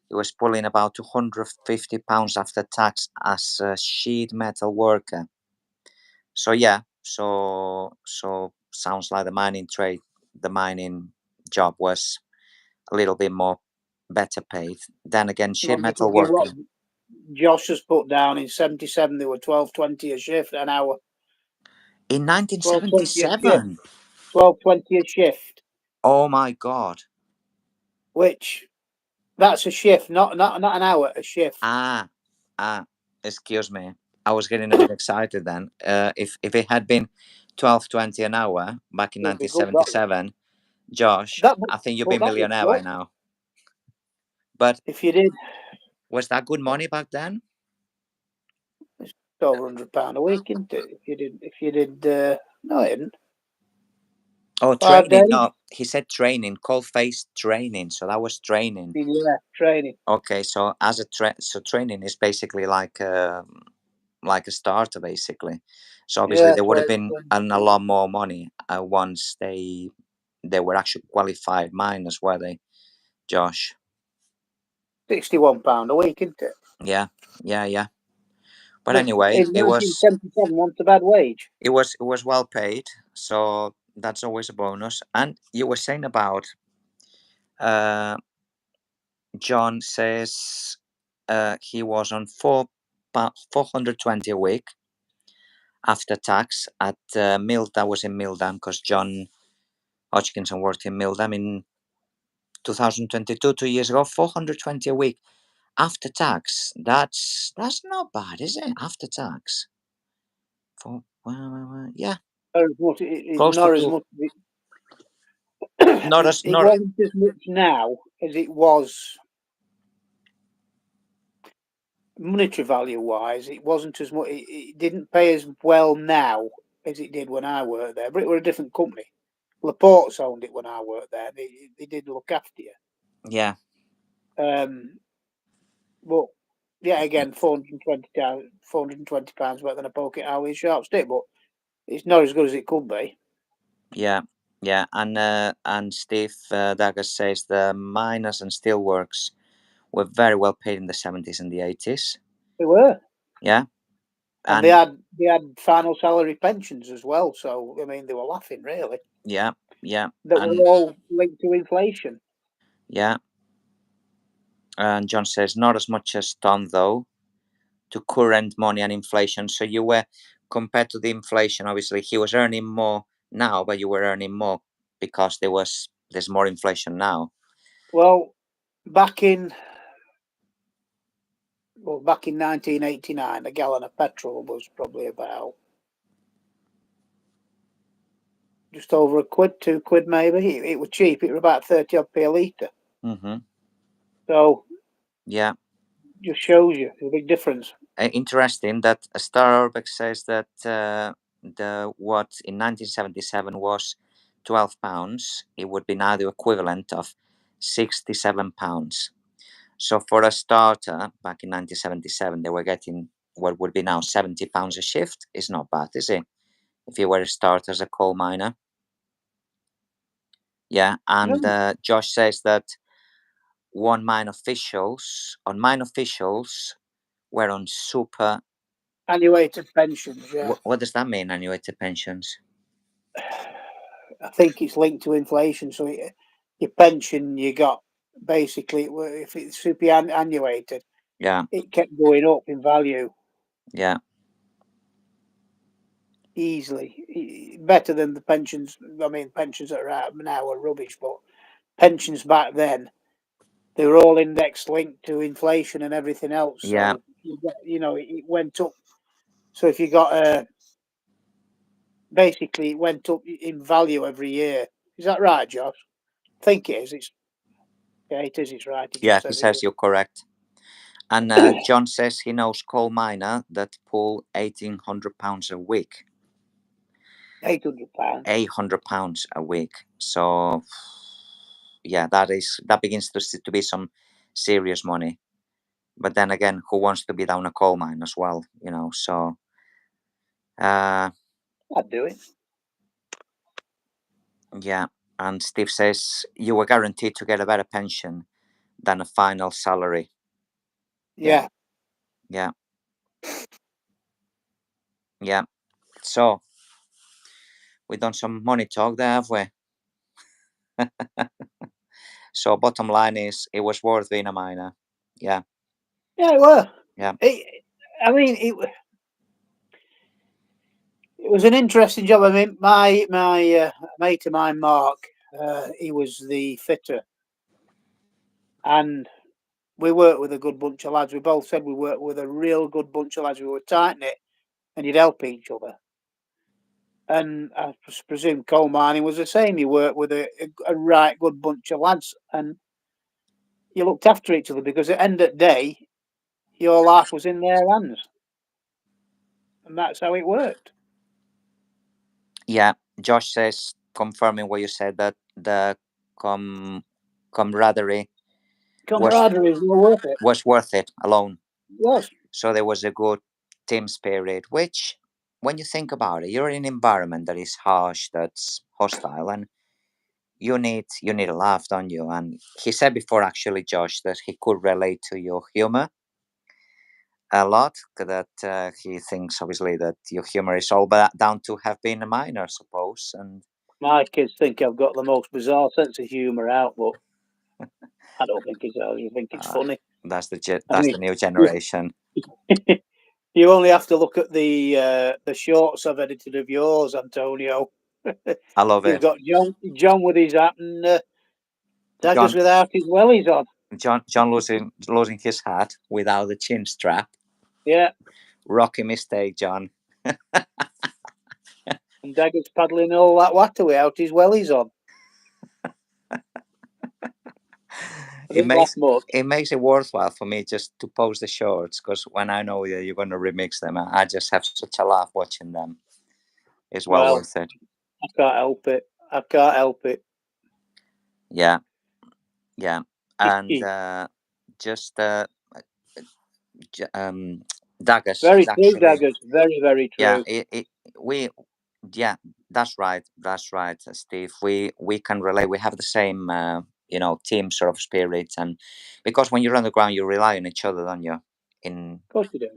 he was pulling about £250 after tax as a sheet metal worker. So yeah, so sounds like the mining job was a little bit more better paid. Then again, sheet Let me metal give you what working Josh has put down in '77. They were 12.20 a shift an hour. in 12.20 a shift. 1977. 12.20 a shift. Oh my God. Which that's a shift, not an hour. A shift. Ah, excuse me. I was getting a bit excited then. If it had been 12.20 an hour back in It'd be good. That 1977, Josh, that I think you'd be but that was millionaire by good. now. But If you did, was that good money back then? it's over £100 a week, isn't it? If you did, no, it didn't. Oh, 5 days. training. No, he said training, cold face training. So that was training. Yeah, training. Okay, so as so training is basically like a starter, basically. So obviously Yeah, there would have training. been a lot more money once they were actually qualified miners, were they, Josh? £61 a week, isn't it? Yeah, yeah, yeah. But Which anyway, in 1977 wasn't a bad wage. it was well paid, so that's always a bonus. And you were saying about uh, John says he was on 420 a week after tax at That was in Mildam, because John Hodgkinson worked in Mildam in 2022, 2 years ago. 420 a week after tax. That's not bad, is it? After tax, for yeah, It's close to not as two. much. Not as It not. wasn't as much now as it was monetary value wise. It wasn't as much. It didn't pay as well now as it did when I worked there. But it was a different company. Laporte's owned it when I worked there. They did look after you. Yeah, But yeah, again, £420 better than a pocket hourly sharp stick, but it's not as good as it could be. yeah, yeah. And Steve Dagger says the miners and steelworks were very well paid in the 70s and the 80s. They were. Yeah, And and they had final salary pensions as well. So I mean, they were laughing really. yeah, yeah, That were and all linked to inflation. yeah. And John says not as much as Tom, though, to current money and inflation. So you were, compared to the inflation, obviously he was earning more now, but you were earning more because there's more inflation now. Well, back in well, back in 1989, a gallon of petrol was probably about just over £1, £2 maybe. It was cheap. It was about 30 odd p a litre. Mm-hmm. So Yeah. just shows you the big difference. Interesting that Starbucks says that the what in 1977 was £12, it would be now the equivalent of £67. So for a starter, back in 1977, they were getting what would be now £70 a shift. It's not bad, is it? If you were a starter as a coal miner. Yeah, and Josh says that mine officials were on super. Annuated pensions, yeah. What does that mean, annuated pensions? I think it's linked to inflation. So your pension you got, basically, if it's superannuated, Yeah, it kept going up in value yeah, easily, better than the pensions. I mean, pensions that are out now are rubbish, but pensions back then, they were all index linked to inflation and everything else. yeah, So it went up. So if you got basically it went up in value every year. Is that right, Josh? I think it is. It is. It's right. It yeah. just He says it. says you're correct. And John says he knows coal miner that pull £1,800 a week. £800. £800 a week. So yeah, that begins to be some serious money. But then again, who wants to be down a coal mine as well? So I'd do it. yeah. And Steve says you were guaranteed to get a better pension than a final salary. Yeah. Yeah. Yeah. So we've done some money talk there, have we? So bottom line is, it was worth being a miner. Yeah. Yeah, it were. Yeah. I mean, it was an interesting job. I mean, my mate of mine, Mark, he was the fitter, and we worked with a good bunch of lads. We both said we worked with a real good bunch of lads. We were tight knit, and you'd help each other. And I presume coal mining was the same. You worked with a right good bunch of lads, and you looked after each other, because at the end of the day, your life was in their hands, and that's how it worked. Yeah. Josh says, confirming what you said, that the camaraderie Camaraderie was worth it alone. was. So there was a good team spirit, which, when you think about it, you're in an environment that is harsh, that's hostile, and you need a laugh, don't you? And he said before, actually, Josh, that he could relate to your humor a lot. That he thinks, obviously, that your humor is all down to have been a miner, I suppose. And My kids think I've got the most bizarre sense of humour out, but I don't think it's ours. I think it's funny. that's I mean, the new generation. you only have to look at the shorts I've edited of yours, Antonio. I love You've it. got John with his hat, and Daggers without his wellies on. John losing his hat without the chin strap. Yeah. Rocky mistake, John. And Daggers paddling all that water without his wellies on. It makes it worthwhile for me just to post the shorts, because when I know that you're going to remix them, I just have such a laugh watching them. It's well worth it. I can't help it. I can't help it. Yeah, yeah, and just Daggers. Very Is true, actually, Daggers. Very, very true. Yeah, that's right, Steve. We can relate. We have the same team sort of spirit, and because when you're on the ground, you rely on each other, don't you? Of course you do.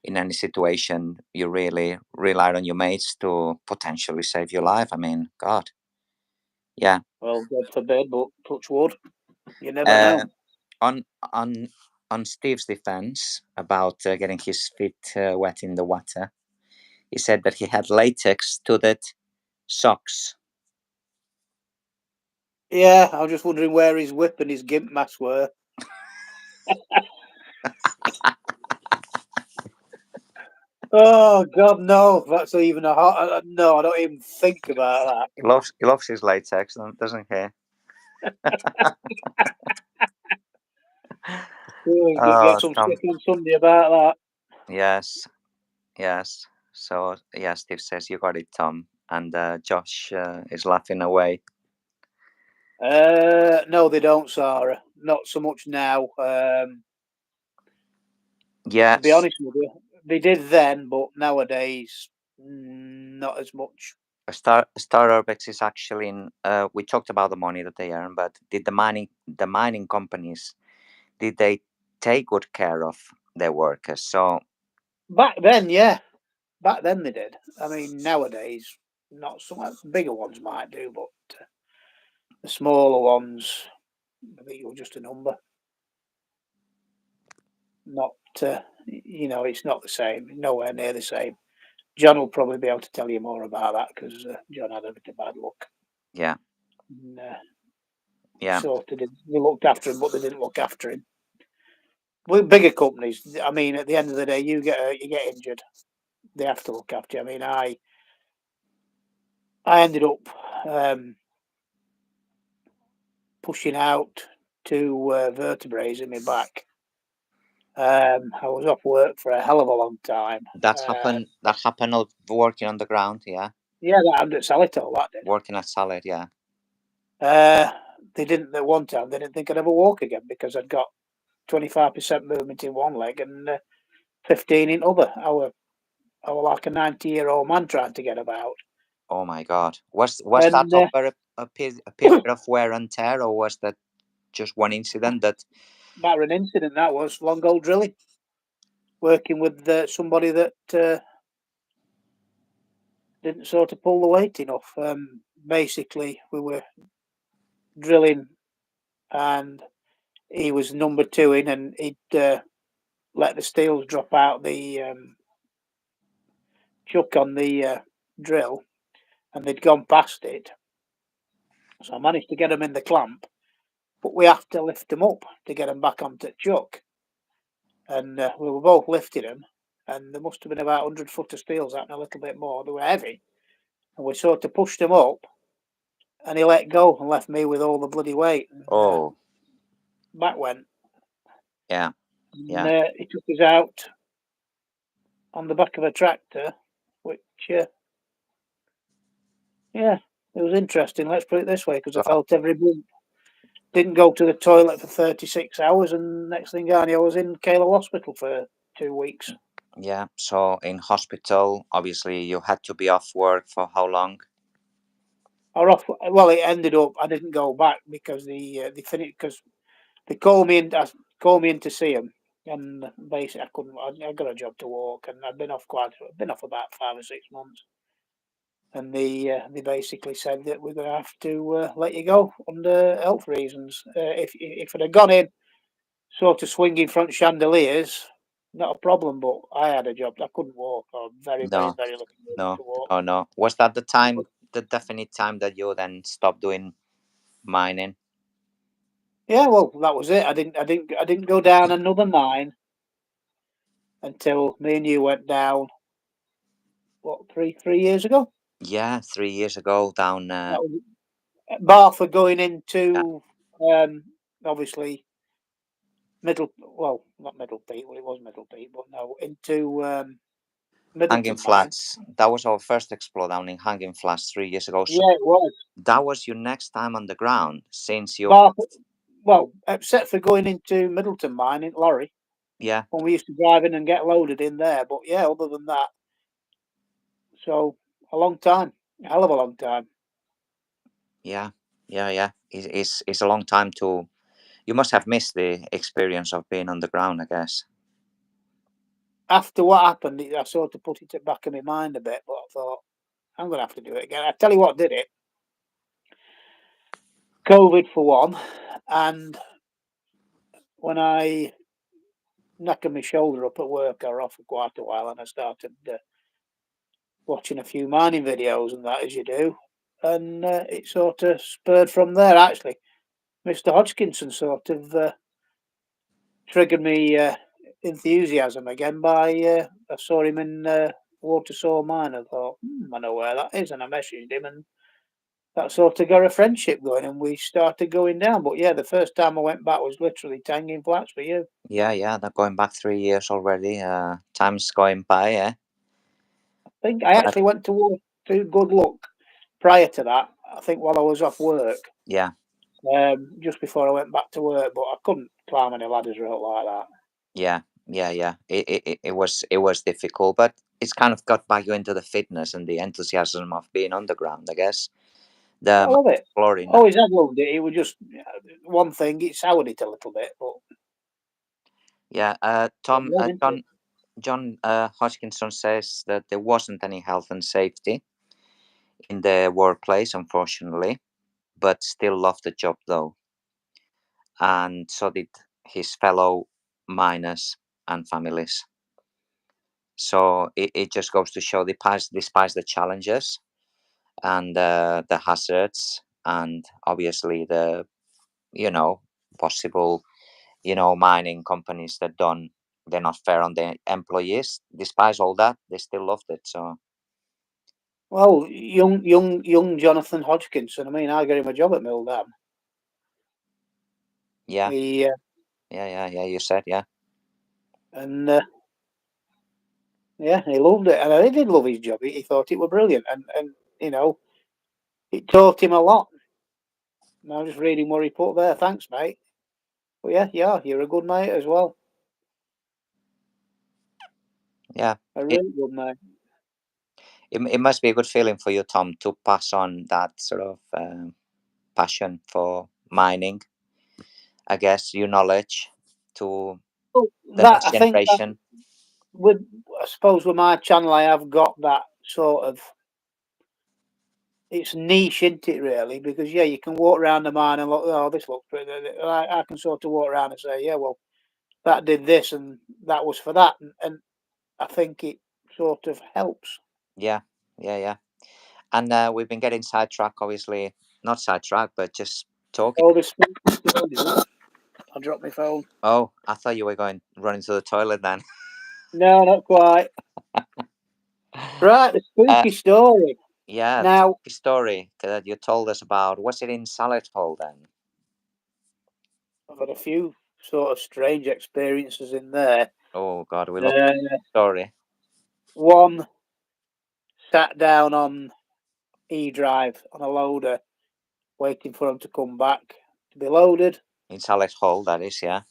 In any situation, you really rely on your mates to potentially save your life. I mean, God. Yeah. Well, God forbid, but touch wood. You never know. On on Steve's defense about getting his feet wet in the water, he said that he had latex studded socks. Yeah, I was just wondering where his whip and his gimp mask were. Oh God, no! That's even a hot. No, I don't even think about He loves his latex, doesn't he? that. You could Oh, get some Tom. stick on Sunday about Yes, yes. So yeah, Steve says you got it, Tom, and Josh is laughing away. that. No, they don't, Sarah. Not so much now. To be Yes, honest with you, they did then, but nowadays, not as much. Star Urbex is actually in. We talked about the money that they earn, but did the mining companies, did they take good care of their workers? So Back then, yeah. Back then they did. I mean, nowadays, not so much. Bigger ones might do, but the smaller ones, I think you're just a number. Not, it's not the same. Nowhere near the same. John will probably be able to tell you more about that because John had a bit of bad luck. yeah, And, yeah, they looked after him, but they didn't look after him. With bigger companies, I mean, at the end of the day, you get injured, they have to look after you. I mean, I ended up pushing out two vertebrae in my back. I was off work for a hell of a long time. that's happened. That happened of working on the ground. Yeah, Yeah, that happened at Salitol, that did. working at Salad. Yeah. They didn't at one time. They didn't think I'd ever walk again because I'd got 25% movement in one leg and 15 in other. I was like a 90-year-old man trying to get about. Oh my God. Was that And over a period of wear and tear, or was that just one incident that? matter of an incident that was long old drilling, working with somebody that didn't sort of pull the weight enough. Basically, we were drilling, and he was number two in, and he'd let the steels drop out the chuck on the drill, and they'd gone past it. So I managed to get them in the clamp, but we have to lift them up to get them back onto the chuck. And we were both lifting them, and there must have been about 100 foot of steels out and a little bit more. They were heavy, and we sort of pushed them up, and he let go and left me with all the bloody weight. And Oh, back went. yeah, And yeah. he took us out on the back of a tractor, which, yeah, it was interesting. Let's put it this way, because I God. felt every bump. Didn't go to the toilet for 36 hours, and next thing I knew, I was in Kalo Hospital for 2 weeks. Yeah. So in hospital, obviously, you had to be off work for how long? Or off. Well, it ended up I didn't go back because they finished because they called me in to see them, and basically I couldn't. I got a job to walk, and I'd been off about 5 or 6 months. And they basically said that we're going to have to let you go under health reasons. If I'd have gone in sort of swinging front chandeliers, not a problem. But I had a job. I couldn't walk, or very, very, No, very little movement no, to walk. no, no. Was that the definite time that you then stopped doing mining? Yeah, well, that was it. I didn't go down another mine until me and you went down. What, three years ago? Yeah, 3 years ago down. That was bar for going Yeah, into obviously middle. Well, not Middle Peak. Well, it was Middle Peak, but no, into Hanging Middleton mine. Flats. That was our first explore down in Hanging Flats 3 years ago. So Yeah, it was that was your next time on the ground since you. bar. Well, except for going into Middleton mine in lorry Yeah, when we used to drive in and get loaded in there. But yeah, other than that, so a long time, a hell of a long time. yeah, yeah, yeah. It's a long time to. You must have missed the experience of being on the ground, I guess. After what happened, I sort of put it back in my mind a bit, but I thought I'm going to have to do it again. I tell you what did it. COVID for one, and when I knackered my shoulder up at work, I was off for quite a while, and I started watching a few mining videos and that, as you do, and it sort of spurred from there. Actually, Mr. Hodgkinson sort of triggered me enthusiasm again by I saw him in Watersaw Mine. I thought, I know where that is, and I messaged him, and that sort of got a friendship going, and we started going down. But yeah, the first time I went back was literally Tanging Flats for you. Yeah. They're going back 3 years already. Time's going by, eh? I think I actually went to Good Luck prior to that. I think while I was off work, Yeah. just before I went back to work, but I couldn't climb any ladders or anything like that. Yeah. It was difficult, but it's kind of got back you into the fitness and the enthusiasm of being underground, I guess. I love it. Exploring. Always have loved it. It was just one thing. It soured it a little bit, but Yeah. Tom. yeah, into it. John Hodgkinson says that there wasn't any health and safety in the workplace, unfortunately, but still loved the job though, and so did his fellow miners and families. So it just goes to show, despite the challenges and the hazards, and obviously the possible mining companies that they're not fair on their employees. Despite all that, they still loved it. So Well, young Jonathan Hodgkinson. I mean, I got him a job at Mill Dam. yeah, He yeah. You said yeah. and yeah, he loved it, and he did love his job. He thought it was brilliant, and it taught him a lot. And I'm just reading what he put there. Thanks, mate. But yeah, you're a good mate as well. Yeah. A really good mate. It must be a good feeling for you, Tom, to pass on that sort of passion for mining. I guess your knowledge to Well, the that next I think that generation. I suppose with my channel, I have got that sort of. It's niche, isn't it, really? Because yeah, you can walk around the mine and look. Oh, this looks pretty. I can sort of walk around and say, yeah, well, that did this and that was for that, and I think it sort of helps. Yeah. And we've been getting sidetracked, obviously, not sidetracked, but just talking. All this. I dropped my phone. Oh, I thought you were going running to the toilet then. No, not quite. Right, the uh, spooky story. yeah, Now, the story that you told us about. Was it in Sallet Hole then? I've had a few sort of strange experiences in there. Oh God, we love Uh, the story. one sat down on E drive on a loader, waiting for them to come back to be loaded. In Sallet Hole, that is, yeah.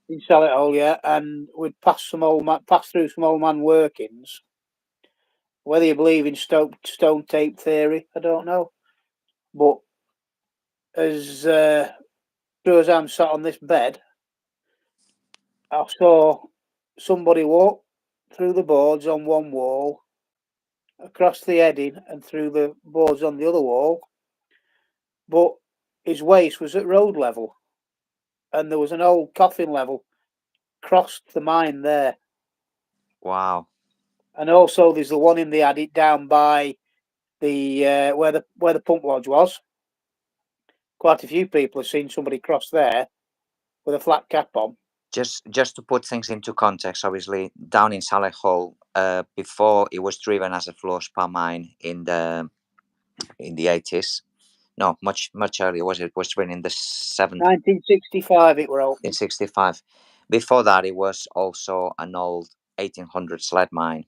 In Sallet Hole, yeah, and we'd pass through some old man workings. Whether you believe in stone tape theory, I don't know. But as true as I'm sat on this bed, I saw somebody walk through the boards on one wall, across the heading, and through the boards on the other wall. But his waist was at road level, and there was an old coffin level crossed the mine there. Wow. And also, there's the one in the attic down by the where the pump lodge was. Quite a few people have seen somebody cross there with a flat cap on. Just to put things into context, obviously, down in Sallet Hole, before it was driven as a FLUORSPAR mine in the 80s. No, much earlier. It was driven in the 70s. 1965 it were open. In 65. Before that, it was also an old 1800 sled mine.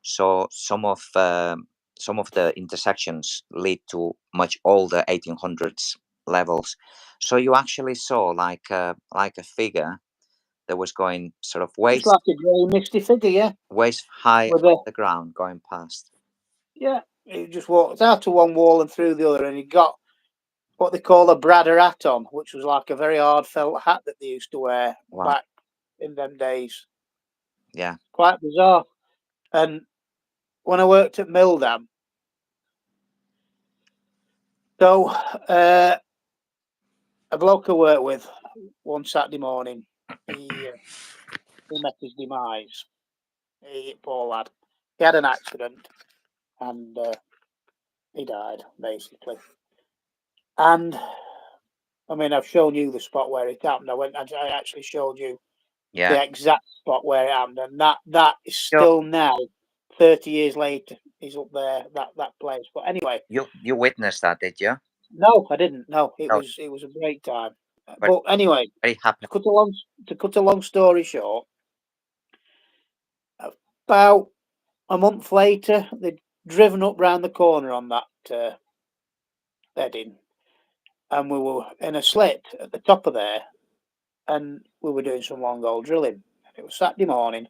So some of the intersections lead to much older 1800s levels. So you actually saw like a figure that was going sort of Just like a grey misty figure, yeah. waist high With off the ground going past. yeah, he just walked out of one wall and through the other, and he got what they call a Bradder hat on, which was like a very hard felt hat that they used to wear Wow. back in them days. Yeah. Quite bizarre. And when I worked at Mildam, so a bloke I worked with one Saturday morning, he met his demise. Poor lad. He had an accident and he died, basically. And I mean, I've shown you the spot where it happened. I actually showed you Yeah. the exact spot where it happened, and that is still now, 30 years later, is up there, that place. But anyway, You witnessed that, did you? no, I didn't. No, it No. was a great time. But But anyway, it happened. to cut a long story short, about a month later, they'd driven up round the corner on that bedding, and we were in a slit at the top of there, and we were doing some long hole drilling. It was Saturday morning,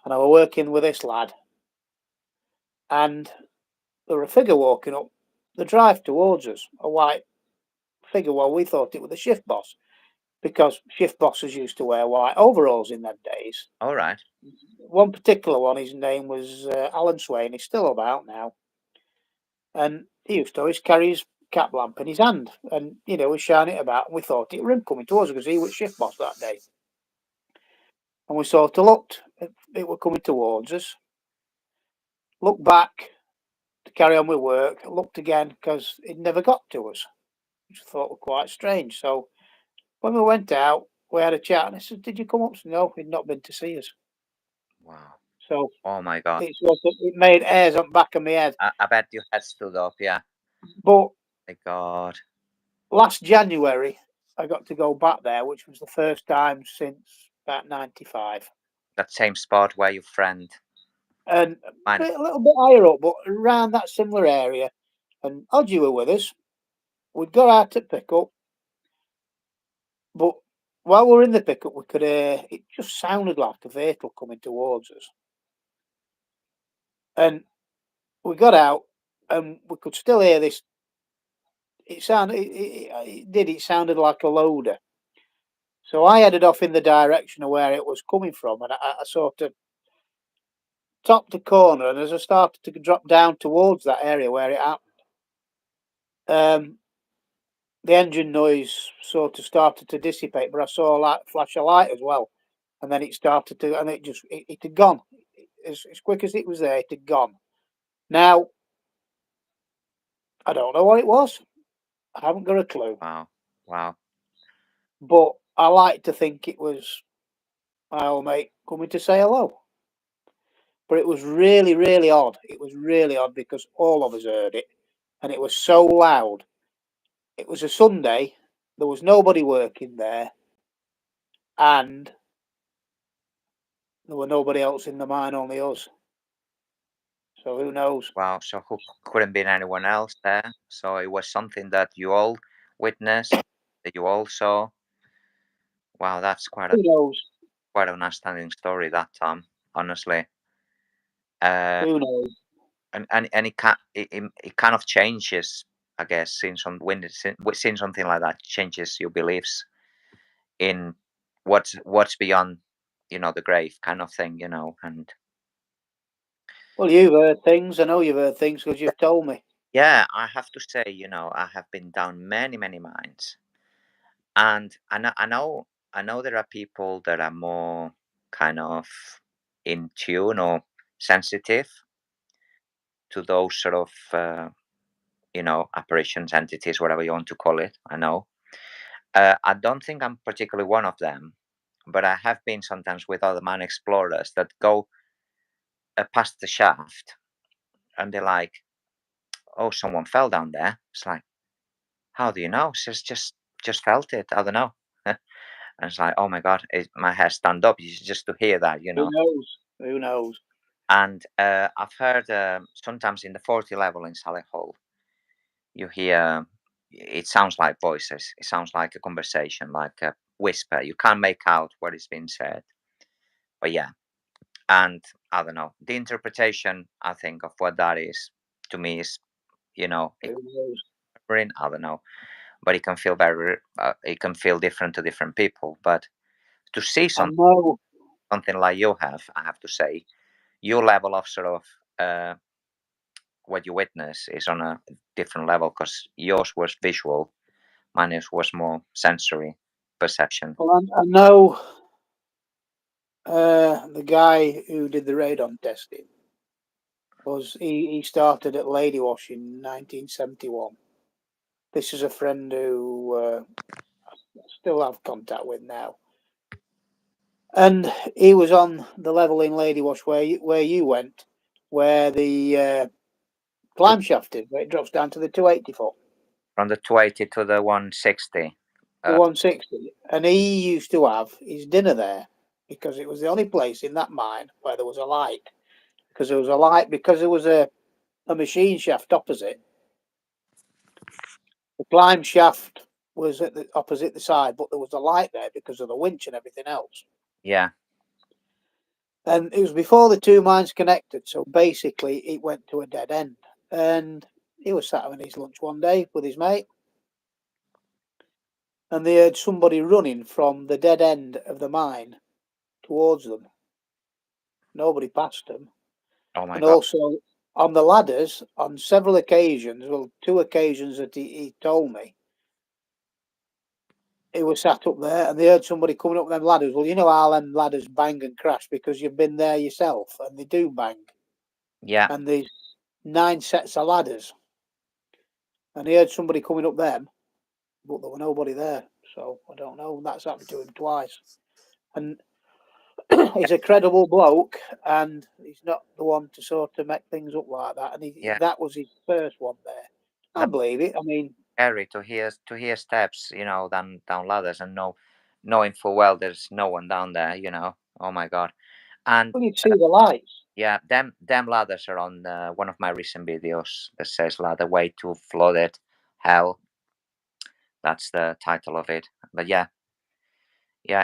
and I was working with this lad, and there was a figure walking up the drive towards us, a white figure. Well, we thought it was the shift boss, because shift bosses used to wear white overalls in them days. All right. One particular one, his name was Alan Swain. He's still about now, and he used to always carry his cap lamp in his hand, and we shine it about. And we thought it were him coming towards us because he was shift boss that day. And we sort of looked; it were coming towards us. Looked back to carry on with work. Looked again because it never got to us, which I thought was quite strange. So when we went out, we had a chat, and I said, "Did you come up?" No, he'd not been to see us. Wow. So Oh my God. it made hairs on the back of my head. I bet your head stood up. Yeah. But My God. last January, I got to go back there, which was the first time since about 95. That same spot where your friend. And Mine. a little bit higher up, but around that similar area. And Odgie were with us. We'd go out to pick up. But while we were in the pickup, we could hear, it just sounded like a vehicle coming towards us. And we got out, and we could still hear this. It sounded like a loader. So I headed off in the direction of where it was coming from, and I sort of topped the corner, and as I started to drop down towards that area where it happened, the engine noise sort of started to dissipate, but I saw a light, flash of light as well, and then it started to, and it had gone as quick as it was there. It had gone. Now I don't know what it was. I haven't got a clue. Wow. Wow. But I like to think it was my old mate coming to say hello. But it was really, really odd. It was really odd because all of us heard it, and it was so loud. It was a Sunday. There was nobody working there, and there were nobody else in the mine, only us. So who knows? Wow. So who couldn't be anyone else there? So it was something that you all witnessed, that you all saw. Wow, that's Who knows? quite an outstanding story that time, honestly. Uh, Who knows? and it kind of changes, I guess, seeing something like that changes your beliefs in what's beyond, the grave, kind of thing, and Well, you've heard things. I know you've heard things because you've told me. yeah, I have to say, I have been down many, many mines, and I know there are people that are more kind of in tune or sensitive to those sort of apparitions, entities, whatever you want to call it. I know. I don't think I'm particularly one of them, but I have been sometimes with other mine explorers that go past the shaft, and they're like, "Oh, someone fell down there." It's like, "How do you know?" Says, "Just felt it. I don't know." And it's like, "Oh my God, my hair stand up just to hear that." Who knows? Who knows? And I've heard sometimes in the 40 level in Sally Hall, you hear, it sounds like voices. It sounds like a conversation, like a whisper. You can't make out what is being said. But yeah, and I don't know. The interpretation, I think, of what that is, to me, is, it Who knows? I don't know, but it can feel it can feel different to different people. But to see I know. something like you have, I have to say, your level of sort of what you witness is on a different level, because yours was visual, mine was more sensory perception. Well, I know the guy who did the radon testing he started at Lady Wash in 1971. This is a friend who I still have contact with now. And he was on the level in Lady Wash where you went, where the climb shaft is, where it drops down to the 280 foot. From the 280 to the 160. The 160. And he used to have his dinner there because it was the only place in that mine where there was a light. Because there was a light, because there was a machine shaft opposite. The climb shaft was at the opposite the side, but there was a light there because of the winch and everything else. Yeah. And it was before the two mines connected, so basically it went to a dead end. And he was sat having his lunch one day with his mate, and they heard somebody running from the dead end of the mine towards them. Nobody passed them. Oh my And God. also on the ladders, on several occasions, well, 2 occasions that he told me, he was sat up there and they heard somebody coming up them ladders. Well, you know how them ladders bang and crash because you've been there yourself, and they do bang. Yeah. And there's 9 sets of ladders. And he heard somebody coming up them, but there were nobody there. So I don't know. That's happened to him twice. And he's a credible bloke, and he's not the one to sort of make things up like that. And Yeah. that was his first one there. I believe it. I mean, Scary to hear steps, down ladders and knowing full well there's no one down there, Oh my God. And well, you'd see the lights. yeah, them ladders are on one of my recent videos that says ladder way to flooded hell. That's the title of it. But yeah,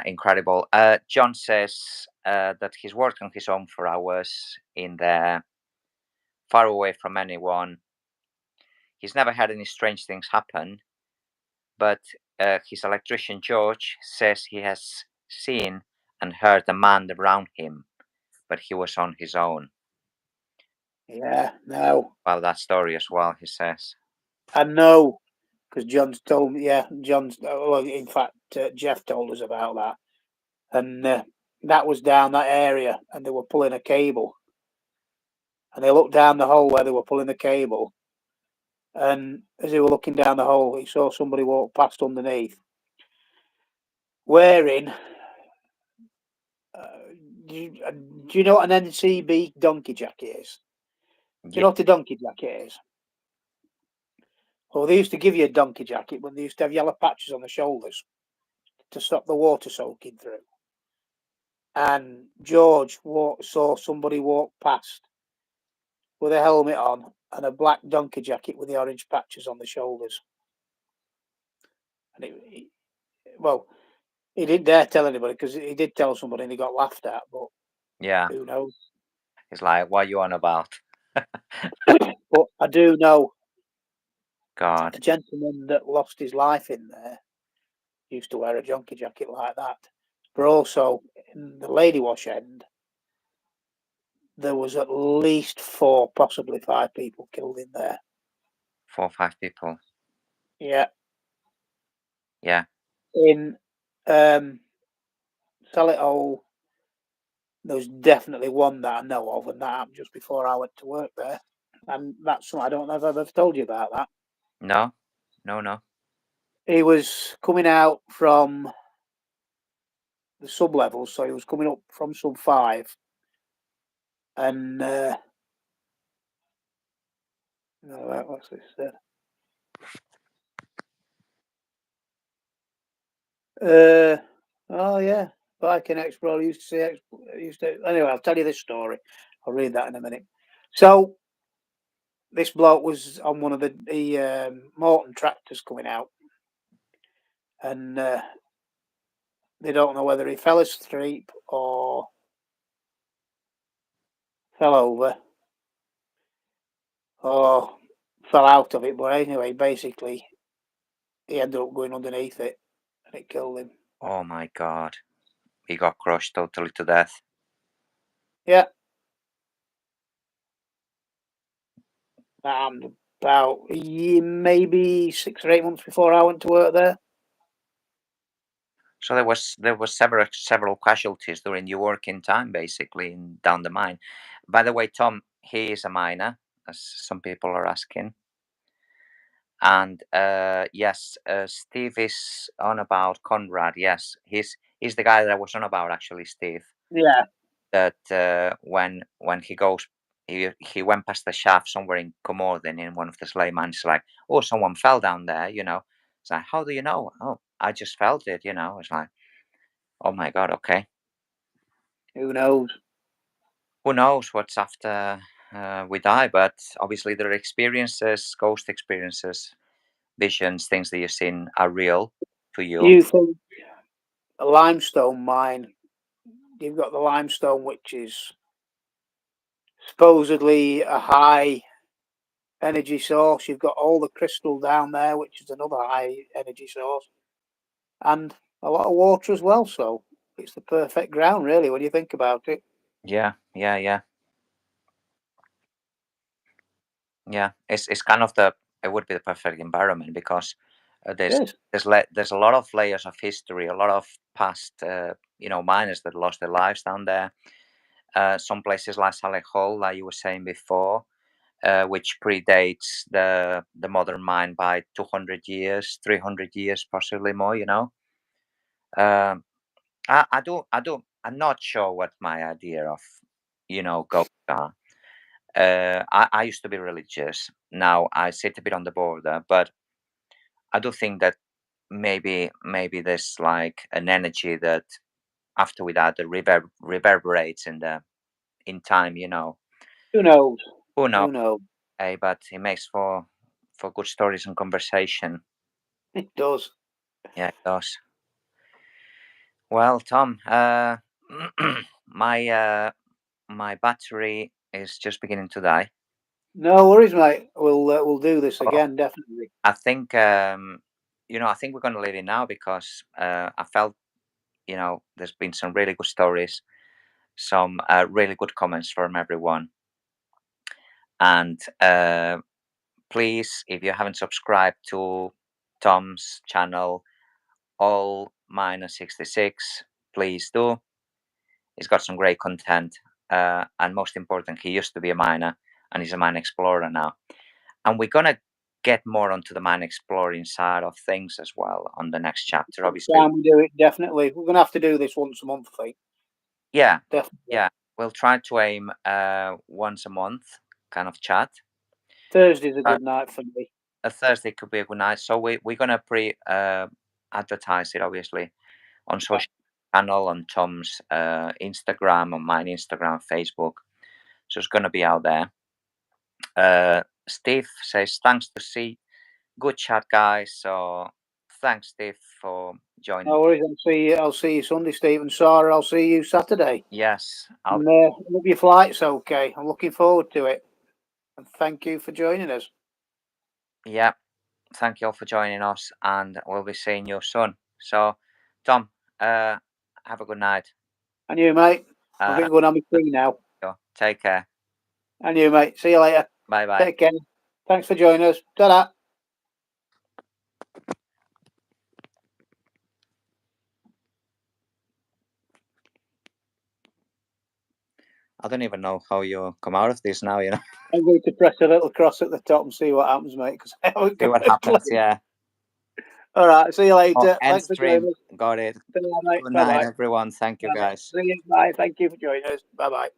incredible. John says that he's worked on his own for hours in there, far away from anyone. He's never had any strange things happen, but his electrician George says he has seen and heard a man around him, but he was on his own. Yeah, no. Well, that story as well, he says. I know, because John's told me. Yeah, well, in fact, Jeff told us about that. And that was down that area, and they were pulling a cable. And they looked down the hole where they were pulling the cable. And as they were looking down the hole, he saw somebody walk past underneath, wearing. Do you know what an NCB donkey jacket is? Do you know what a donkey jacket is? Well, they used to give you a donkey jacket when they used to have yellow patches on the shoulders to stop the water soaking through. And George saw somebody walk past with a helmet on and a black donkey jacket with the orange patches on the shoulders. And he didn't dare tell anybody, because he did tell somebody and he got laughed at, but Yeah. who knows? It's like, what are you on about? But I do know God. a gentleman that lost his life in there used to wear a donkey jacket like that. But also in the Lady Wash end, there was at least 4, possibly 5 people killed in there. 4 or 5 people. Yeah. Yeah. In Solihull, there was definitely one that I know of, and that happened just before I went to work there. And that's something I don't know if I've ever told you about that. No. He was coming out from the sub levels, so he was coming up from sub 5, and what's this? Oh yeah, Viking Explorer used to anyway. I'll tell you this story. I'll read that in a minute. So this bloke was on one of the Morton tractors coming out, and they don't know whether he fell asleep or fell over or fell out of it. But anyway, basically, he ended up going underneath it, and it killed him. Oh my God. He got crushed totally to death. Yeah. About maybe 6 or 8 months before I went to work there. So there was several casualties during your working time, basically, down the mine. By the way, Tom, he is a miner, as some people are asking. And yes, Steve is on about Conrad. Yes, he he's the guy that I was on about, actually, Steve. Yeah. That when he goes, he went past the shaft somewhere in Comorden in one of the slave mines. Like, oh, someone fell down there. It's like, how do you know? Oh, I just felt it. It's like, oh my god, okay. Who knows? Who knows what's after we die? But obviously, there are experiences, ghost experiences, visions, things that you've seen are real to you. Do you think a limestone mine? You've got the limestone, which is supposedly a high energy source. You've got all the crystal down there, which is another high energy source, and a lot of water as well. So it's the perfect ground, really, when you think about it. Yeah. It's kind of it would be the perfect environment because there's a lot of layers of history, a lot of past miners that lost their lives down there. Some places like Saleh Hall, like you were saying before, which predates the modern mine by 200 years, 300 years, possibly more. I'm not sure what my idea of ghosts are. I used to be religious. Now I sit a bit on the border, but I do think that maybe there's like an energy that after we die that reverberates in time. Who knows? Who knows? Who knows? Hey, but it makes for good stories and conversation. It does. Yeah, it does. Well, Tom, my battery is just beginning to die. No worries, mate. We'll do this again, definitely. I think I think we're going to leave it now because I felt there's been some really good stories, some really good comments from everyone, and please, if you haven't subscribed to Tom's channel, All Miner 66, please do. He's got some great content, and most important, he used to be a miner and he's a mine explorer now. And we're gonna get more onto the mine exploring side of things as well on the next chapter. Obviously, Time we do it, definitely. We're gonna have to do this once a month, I think. yeah, Definitely. yeah. We'll try to aim once a month kind of chat. Thursday's a good night for me. A Thursday could be a good night. So we're gonna advertise it obviously on social channel, on Tom's Instagram, on mine Instagram, Facebook. So it's gonna be out there. Steve says thanks to see. Good chat, guys. So thanks, Steve, for joining. No worries. I'll see you Sunday, Steve, and Sarah. I'll see you Saturday. Yes, And, hope your flight's okay. I'm looking forward to it. And thank you for joining us. Yeah, thank you all for joining us, and we'll be seeing you soon. So, Tom, have a good night. And you, mate. I think we're going to have a tea now. Take care. And you, mate. See you later. Bye bye. Take care. Thanks for joining us. Ta-da. I don't even know how you come out of this now, I'm going to press a little cross at the top and see what happens, mate. See what happens, yeah. All right, see you later. End stream. Got it. Good night, everyone. Thank you, guys. See you. Bye. Thank you for joining us. Bye-bye.